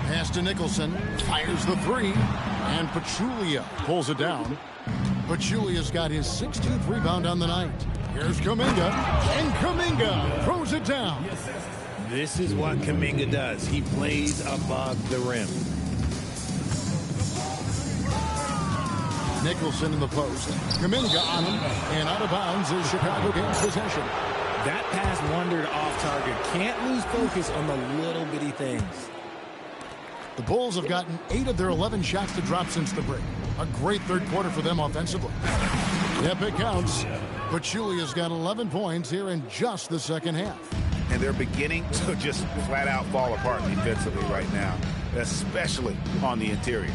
Pass to Nicholson. Fires the 3. And Pachulia pulls it down. Pachulia's got his 16th rebound on the night. Here's Kuminga. And Kuminga throws it down. This is what Kuminga does. He plays above the rim. Nicholson in the post. Kuminga on him. And out of bounds is Chicago gains possession. That pass wandered off target. Can't lose focus on the little bitty things. The Bulls have gotten 8 of their 11 shots to drop since the break. A great third quarter for them offensively. Yep, it counts. Pachulia's got 11 points here in just the second half. And they're beginning to just flat out fall apart defensively right now, especially on the interior.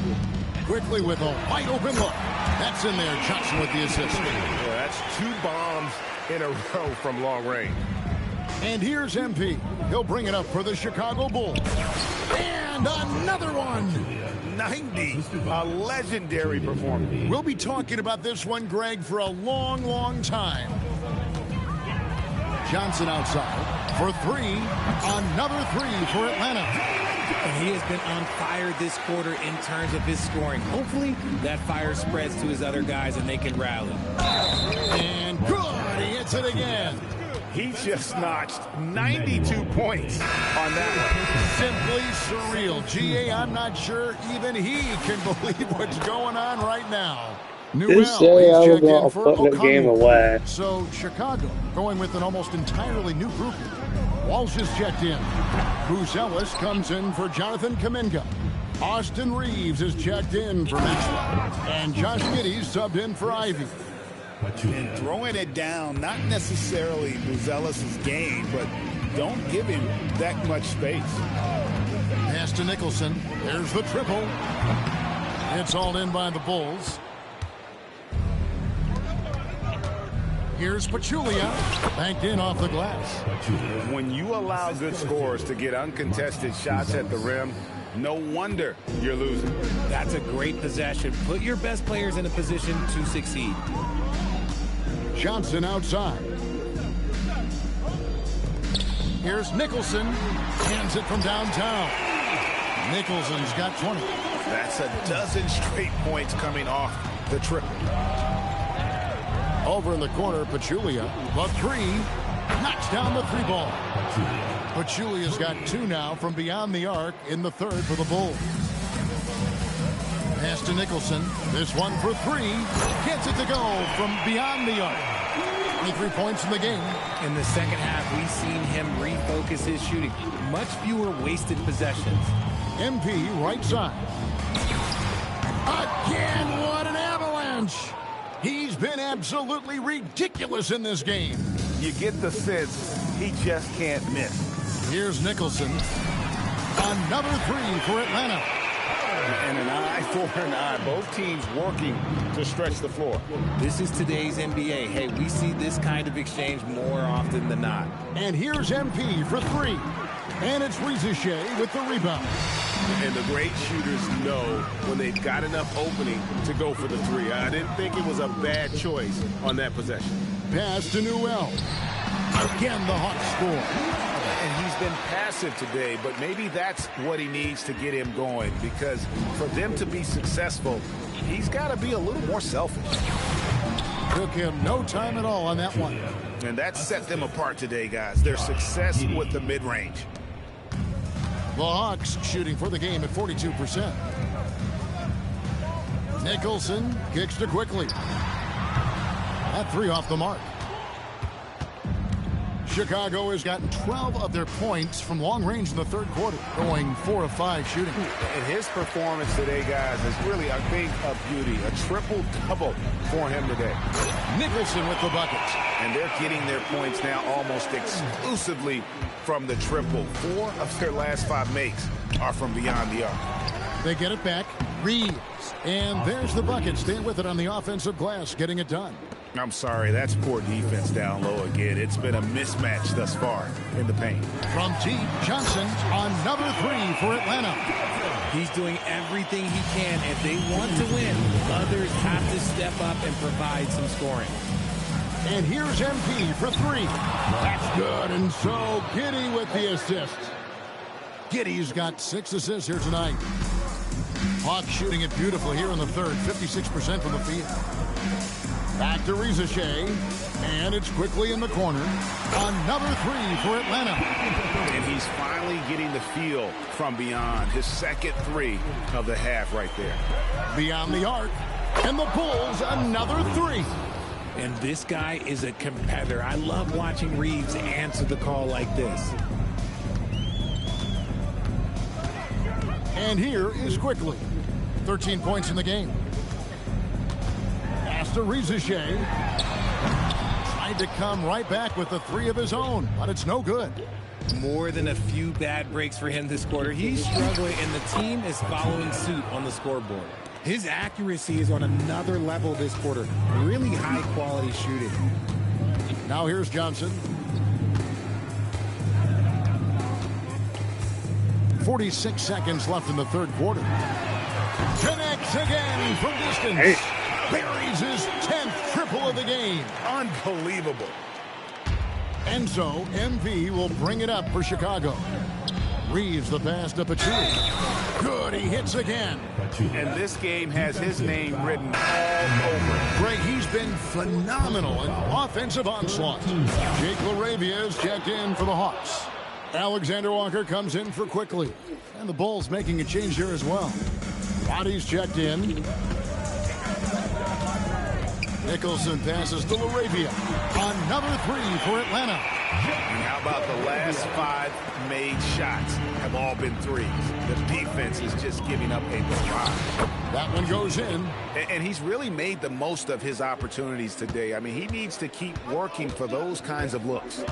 Quickly with a wide open look. That's in there. Johnson with the assist. Yeah, that's 2 bombs in a row from long range. And here's MP. He'll bring it up for the Chicago Bulls. And another one. 90. A legendary performance. We'll be talking about this one, Greg, for a long, long time. Johnson outside for 3. Another 3 for Atlanta. And he has been on fire this quarter in terms of his scoring. Hopefully that fire spreads to his other guys and they can rally. And good. He hits it again. He just notched 92 points on that one. Simply surreal. GA, I'm not sure even he can believe what's going on right now. This day I was going to put the game away. So Chicago going with an almost entirely new group. Walsh is checked in. Bruce Ellis comes in for Jonathan Kuminga. Austin Reeves is checked in for Maxwell. And Josh Giddey subbed in for Ivy. And throwing it down, not necessarily Bruce Ellis' game, but don't give him that much space. Pass to Nicholson. There's the triple. It's hauled in by the Bulls. Here's Pachulia, banked in off the glass. When you allow good scorers to get uncontested shots at the rim, no wonder you're losing. That's a great possession. Put your best players in a position to succeed. Johnson outside. Here's Nicholson. Hands it from downtown. Nicholson's got 20. That's a dozen straight points coming off the triple. Over in the corner, Pachulia. The three. Knocks down the three ball. Pachulia's got 2 now from beyond the arc in the third for the Bulls. Pass to Nicholson. This one for 3. Gets it to go from beyond the arc. 23 points in the game. In the second half, we've seen him refocus his shooting. Much fewer wasted possessions. MP right side. Again, what an avalanche! He's been absolutely ridiculous in this game. You get the sense he just can't miss. Here's Nicholson. Another 3 for Atlanta. And an eye for an eye. Both teams working to stretch the floor. This is today's NBA. Hey, we see this kind of exchange more often than not. And here's MP for 3. And it's Rizichet with the rebound. And the great shooters know when they've got enough opening to go for the 3. I didn't think it was a bad choice on that possession. Pass to Newell. Again, the Hawks score. And he's been passive today, but maybe that's what he needs to get him going, because for them to be successful, he's got to be a little more selfish. Took him no time at all on that one. And that set them apart today, guys. Their success with the mid-range. The Hawks shooting for the game at 42%. Nicholson kicks to Quickly. That 3 off the mark. Chicago has gotten 12 of their points from long range in the third quarter, going 4 of 5 shooting. And his performance today, guys, is really, I think, a beauty. A triple-double for him today. Nicholson with the buckets. And they're getting their points now almost exclusively from the triple. 4 of their last 5 makes are from beyond the arc. They get it back. Reeves. And there's the bucket. Staying with it on the offensive glass, getting it done. I'm sorry, that's poor defense down low again. It's been a mismatch thus far in the paint. From deep, Johnson, another 3 for Atlanta. He's doing everything he can. If they want to win, others have to step up and provide some scoring. And here's MP for 3. That's good. And so Giddey with the assist. Giddey's got 6 assists here tonight. Hawks shooting it beautifully here in the third, 56% from the field. Back to Rizichet, and it's Quickly in the corner. Another 3 for Atlanta. And he's finally getting the feel from beyond. His second 3 of the half right there. Beyond the arc, and the Bulls another 3. And this guy is a competitor. I love watching Reeves answer the call like this. And here is Quickly. 13 points in the game. To Rizichet. Tried to come right back with the 3 of his own, but it's no good. More than a few bad breaks for him this quarter. He's struggling, and the team is following suit on the scoreboard. His accuracy is on another level this quarter. Really high-quality shooting. Now here's Johnson. 46 seconds left in the third quarter. Connects again from distance. Hey. Buries his 10th triple of the game. Unbelievable. And so MP will bring it up for Chicago. Reeves the pass to Pachulia. Good, he hits again. And this game has his name written all over it. Greg, he's been phenomenal in offensive onslaught. Jake LaRavia is checked in for the Hawks. Alexander Walker comes in for Quickly. And the Bulls making a change here as well. Roddy's checked in. Nicholson passes to LaRavia. Another 3 for Atlanta. And how about the last 5 made shots have all been 3s? The defense is just giving up a barrage. That one goes in. And he's really made the most of his opportunities today. I mean, he needs to keep working for those kinds of looks.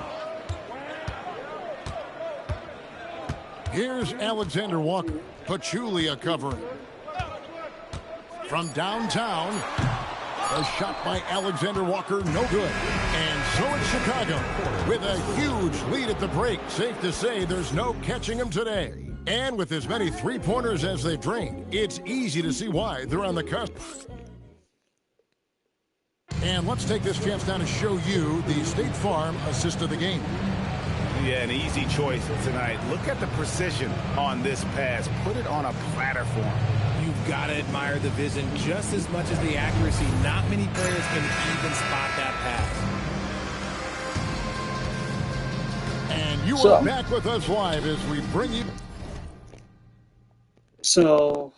Here's Alexander Walker. Pachulia covering. From downtown, a shot by Alexander Walker, no good. And so it's Chicago with a huge lead at the break. Safe to say there's no catching them today. And with as many three-pointers as they've drained, it's easy to see why they're on the cusp. And let's take this chance now to show you the State Farm assist of the game. Yeah, an easy choice tonight. Look at the precision on this pass. Put it on a platter for him. You've got to admire the vision just as much as the accuracy. Not many players can even spot that pass. And you are back with us live as we bring you... So...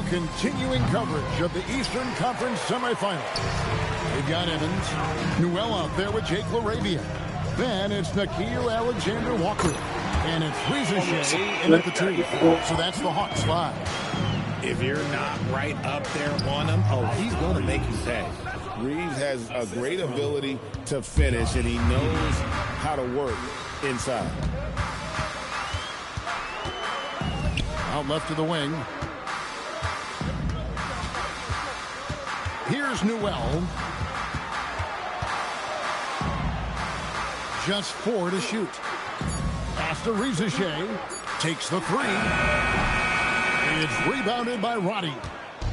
Continuing coverage of the Eastern Conference semifinals. We've got Evans, Newell out there with Jake LaRavia. Then it's Nickeil Alexander-Walker. And it's Ricochet in at the 2. So that's the Hawks 5. If you're not right up there on him, oh, he's going to make you pay. Reeves has a great ability to finish, and he knows how to work inside. Out left to the wing. Here's Newell. Just 4 to shoot. Pass to Ricochet. Takes the 3. It's rebounded by Roddy.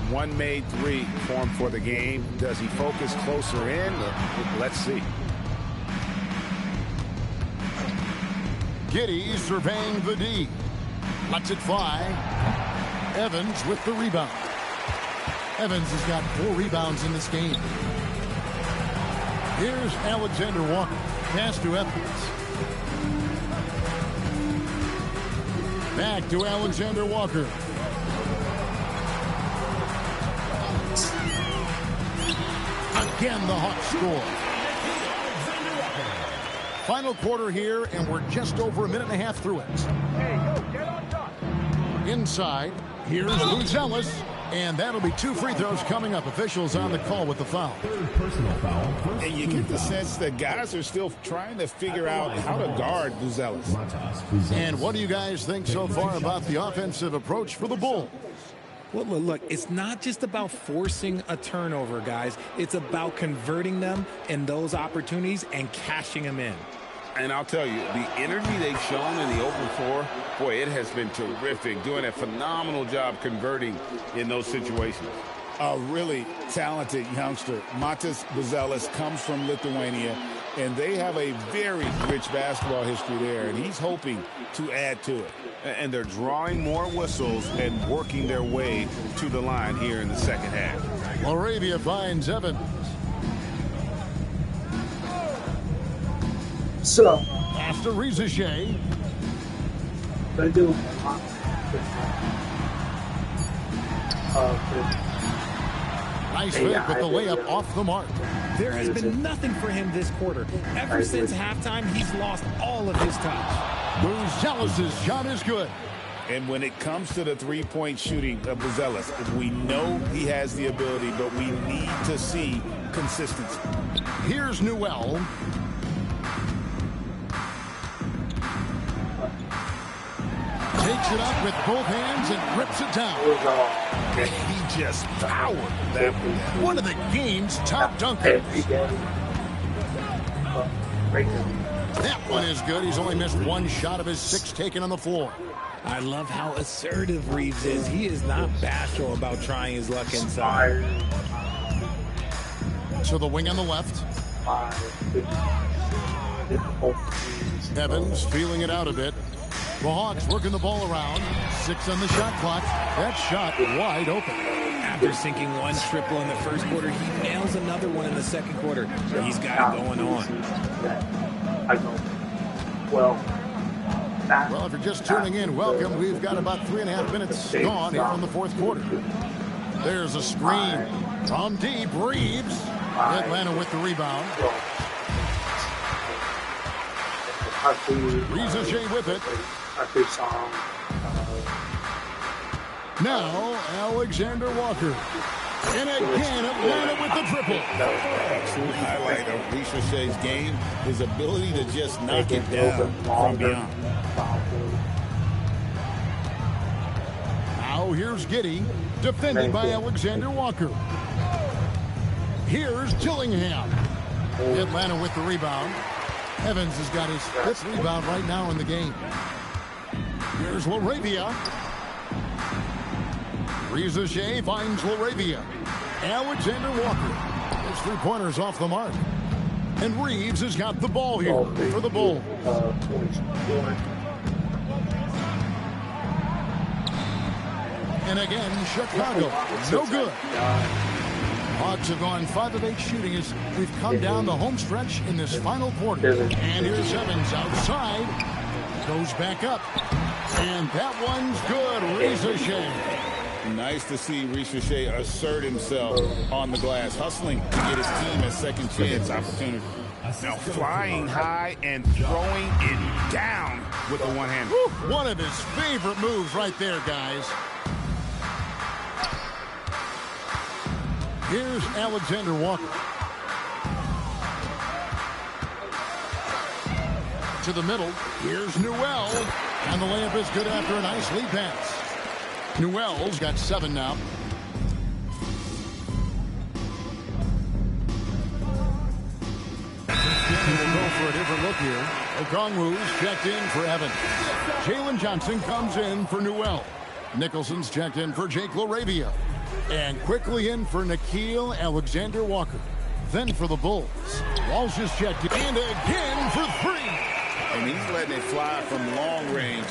One made 3 formed for the game. Does he focus closer in? Let's see. Giddey surveying the D. Lets it fly. Evans with the rebound. Evans has got 4 rebounds in this game. Here's Alexander Walker. Pass to Evans. Back to Alexander Walker. Again, the Hawks score. Final quarter here, and we're just over a minute and a half through it. Inside, here's Buzelis. And that'll be 2 free throws coming up. Officials on the call with the foul. Personal foul. And you get the sense that guys are still trying to figure out how to guard Buzelis. And what do you guys think so far about the offensive approach for the Bulls? Well, look, it's not just about forcing a turnover, guys. It's about converting them in those opportunities and cashing them in. And I'll tell you, the energy they've shown in the open floor, boy, it has been terrific. Doing a phenomenal job converting in those situations. A really talented youngster. Matas Buzelis comes from Lithuania, and they have a very rich basketball history there, and he's hoping to add to it. And they're drawing more whistles and working their way to the line here in the second half. LaRavia finds Evans. So, after Ricochet, they do. Nice fit with the layup off the mark. There has been nothing for him this quarter. Ever since halftime, he's lost all of his touch. Buzelis' shot is good. And when it comes to the three-point shooting of Buzelis, we know he has the ability, but we need to see consistency. Here's Newell. Takes it up with both hands and rips it down. He just powered that one. One of the game's top dunkers. That one is good. He's only missed 1 shot of his 6 taken on the floor. I love how assertive Reeves is. He is not bashful about trying his luck inside. To the wing on the left. Evans feeling it out a bit. The Hawks working the ball around. 6 on the shot clock. That shot wide open. After sinking 1 triple in the first quarter, he nails another one in the second quarter. He's got it going on. Well, if you're just tuning in, welcome. We've got about 3.5 minutes gone here in the fourth quarter. There's a screen from deep. Reeves. Atlanta with the rebound. Ricochet with it. Now, Alexander Walker. And again, Atlanta with the triple. True highlight of Ricochet's game, his ability to just knock it down from beyond. Now here's Giddey, defended by Alexander Walker. Here's Dillingham. Atlanta with the rebound. Evans has got his 5th rebound right now in the game. Here's LaRavia. Ricochet finds LaRavia. Alexander Walker. His 3-pointers off the mark. And Reeves has got the ball here for the Bulls. And again, Chicago, no good. Hawks have gone 5 of 8 shooting as we've come down the home stretch in this final quarter. And here's Evans outside. Goes back up. And that one's good. Ricochet. Nice to see Ricochet assert himself on the glass, hustling to get his team a second chance opportunity. Now flying high and throwing it down with the one hand. One of his favorite moves right there, guys. Here's Alexander Walker. To the middle. Here's Newell. And the layup is good after a nice lead pass. Newell's got 7 now. We'll go for a different look here. Okongwu's checked in for Evans. Jalen Johnson comes in for Newell. Nicholson's checked in for Jake LaRavia. And quickly in for Nickeil Alexander-Walker. Then for the Bulls, Walsh is checked in. And again for 3. And he's letting it fly from long range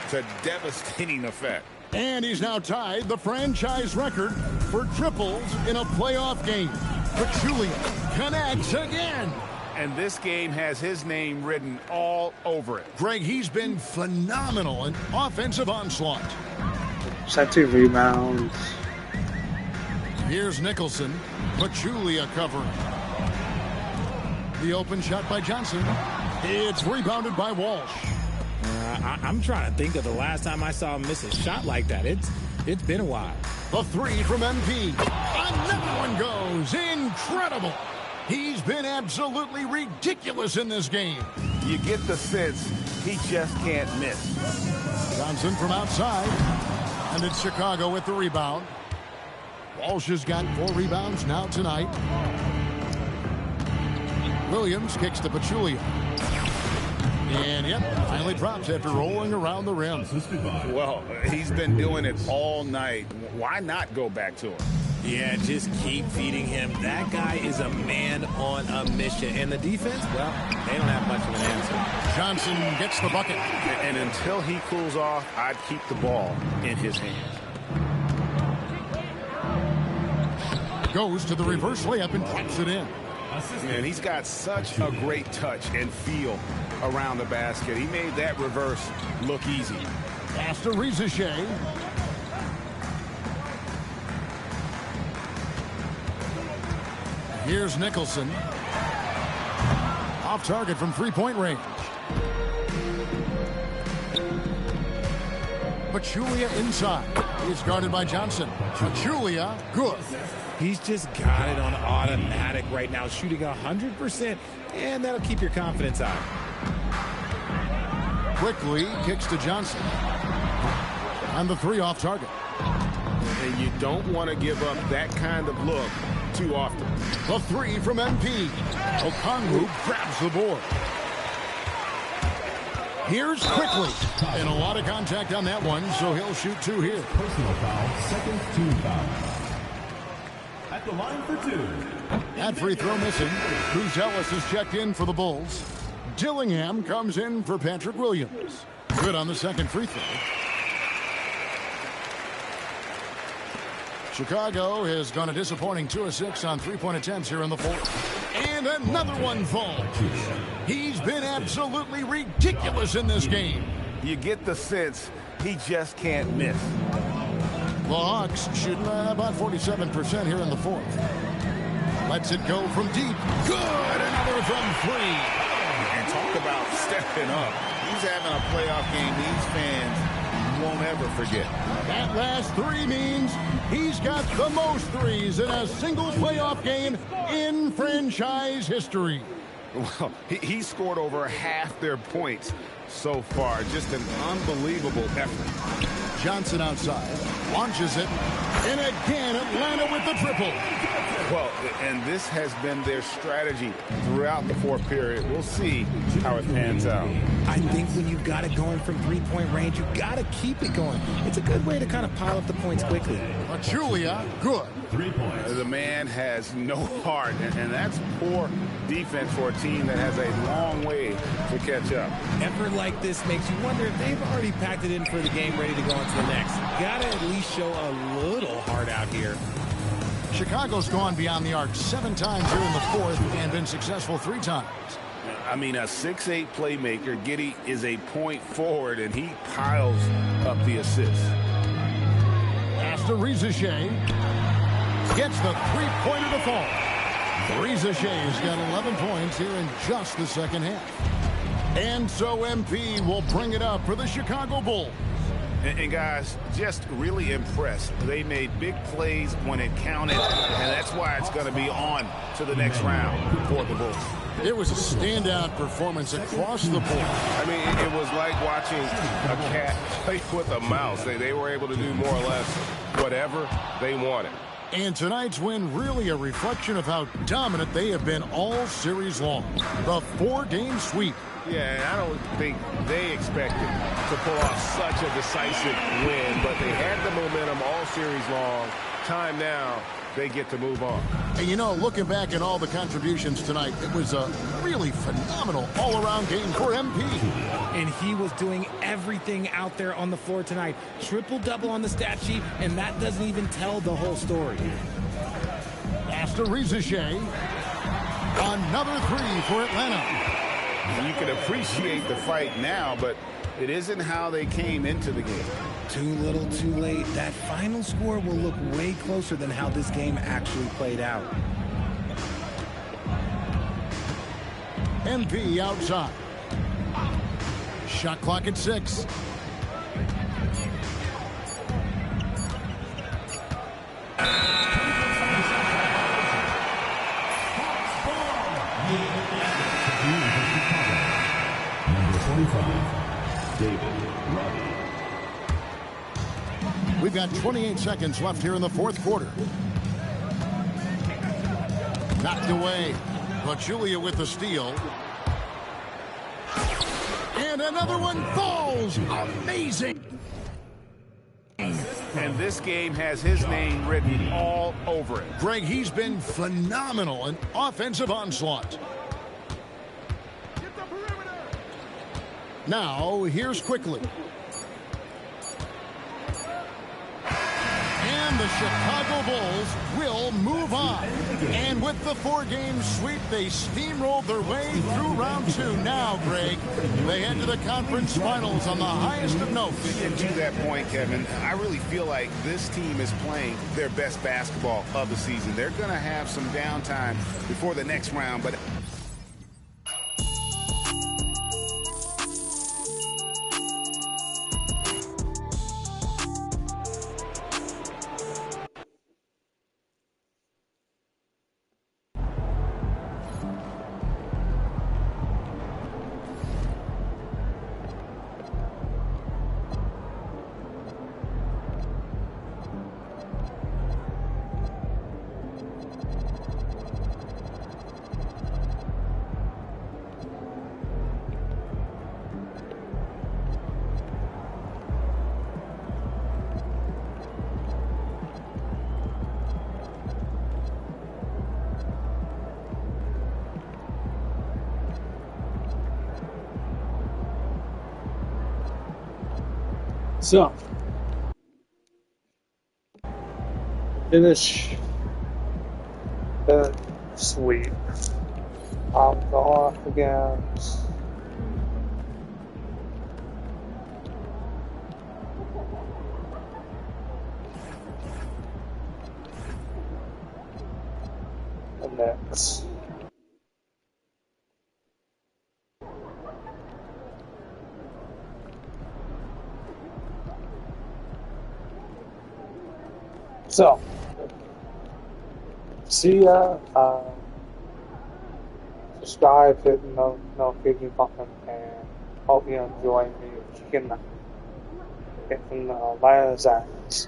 to devastating effect. And he's now tied the franchise record for triples in a playoff game. Pachulia connects again. And this game has his name written all over it. Greg, he's been phenomenal in offensive onslaught. Set 2 rebounds. Here's Nicholson. Pachulia covering. The open shot by Johnson. It's rebounded by Walsh. I'm trying to think of the last time I saw him miss a shot like that. It's been a while. The 3 from MP. Another one goes. Incredible. He's been absolutely ridiculous in this game. You get the sense he just can't miss. Johnson from outside. And it's Chicago with the rebound. Walsh has got 4 rebounds now tonight. Williams kicks to Pachulia. And yep, finally drops after rolling around the rim. Well, he's been doing it all night. Why not go back to him? Yeah, just keep feeding him. That guy is a man on a mission. And the defense, well, they don't have much of an answer. Johnson gets the bucket. And until he cools off, I'd keep the ball in his hands. Goes to the reverse layup and drops it in. Man, he's got such a great touch and feel around the basket. He made that reverse look easy. Pass to Ricochet. Here's Nicholson. Off target from 3-point range. Pachulia inside. He's guarded by Johnson. Pachulia, good. He's just got it on automatic right now, shooting 100%, and that'll keep your confidence high. Quickly kicks to Johnson. And the 3 off target. And you don't want to give up that kind of look too often. The 3 from MP. Okongwu grabs the board. Here's Quickly. And a lot of contact on that one, so he'll shoot 2 here. Personal foul, second team foul. At the line for 2. That free throw missing. Cruz Ellis is checked in for the Bulls. Dillingham comes in for Patrick Williams. Good on the second free throw. Chicago has gone a disappointing 2 of 6 on 3-point attempts here in the 4th. And another one falls. He's been absolutely ridiculous in this game. You get the sense he just can't miss. The Hawks shooting about 47% here in the 4th. Lets it go from deep. Good. Another from 3. And talk about stepping up. He's having a playoff game these fans won't ever forget. That last three means he's got the most threes in a single playoff game in franchise history. Well, he scored over half their points so far. Just an unbelievable effort. Johnson outside, launches it, and again Atlanta with the triple. Well, and this has been their strategy throughout the fourth period. We'll see how it pans out. I think when you've got it going from three-point range, you've got to keep it going. It's a good way to kind of pile up the points quickly. Julia, good. 3 points. The man has no heart, and that's poor defense for a team that has a long way to catch up. Effort like this makes you wonder if they've already packed it in for the game, ready to go on to the next. Got to at least show a little heart out here. Chicago's gone beyond the arc 7 times here in the fourth and been successful 3 times. I mean, a 6'8 playmaker. Giddey is a point forward, and he piles up the assists. After Rizashea gets the three-pointer to fall. Rizashea's got 11 points here in just the second half. And so MP will bring it up for the Chicago Bulls. And guys, just really impressed. They made big plays when it counted, and that's why it's going to be on to the next round for the Bulls. It was a standout performance across the board. I mean, it was like watching a cat play with a mouse. They were able to do more or less whatever they wanted. And tonight's win really a reflection of how dominant they have been all series long. The 4-game sweep. Yeah, and I don't think they expected to pull off such a decisive win, but they had the momentum all series long. Time now, they get to move on. And you know, looking back at all the contributions tonight, it was a really phenomenal all-around game for MP. And he was doing everything out there on the floor tonight. Triple-double on the stat sheet, and that doesn't even tell the whole story. After Rizashea, another 3 for Atlanta. You can appreciate the fight now, but it isn't how they came into the game. Too little, too late. That final score will look way closer than how this game actually played out. MP outside. Shot clock at 6. We've got 28 seconds left here in the fourth quarter. Knocked away. Julia with the steal. And another one falls. Amazing. And this game has his name written all over it. Greg, he's been phenomenal. An offensive onslaught. Now, here's Quickly. And the Chicago Bulls will move on. And with the 4-game sweep, they steamrolled their way through round 2. Now, Greg, they head to the conference finals on the highest of notes. And to that point, Kevin, I really feel like this team is playing their best basketball of the season. They're going to have some downtime before the next round, but So, finish that sweep. I'm off again. The Nets. So, see ya. Subscribe, hit the notification button, and hope you enjoy me kicking some Lions ass.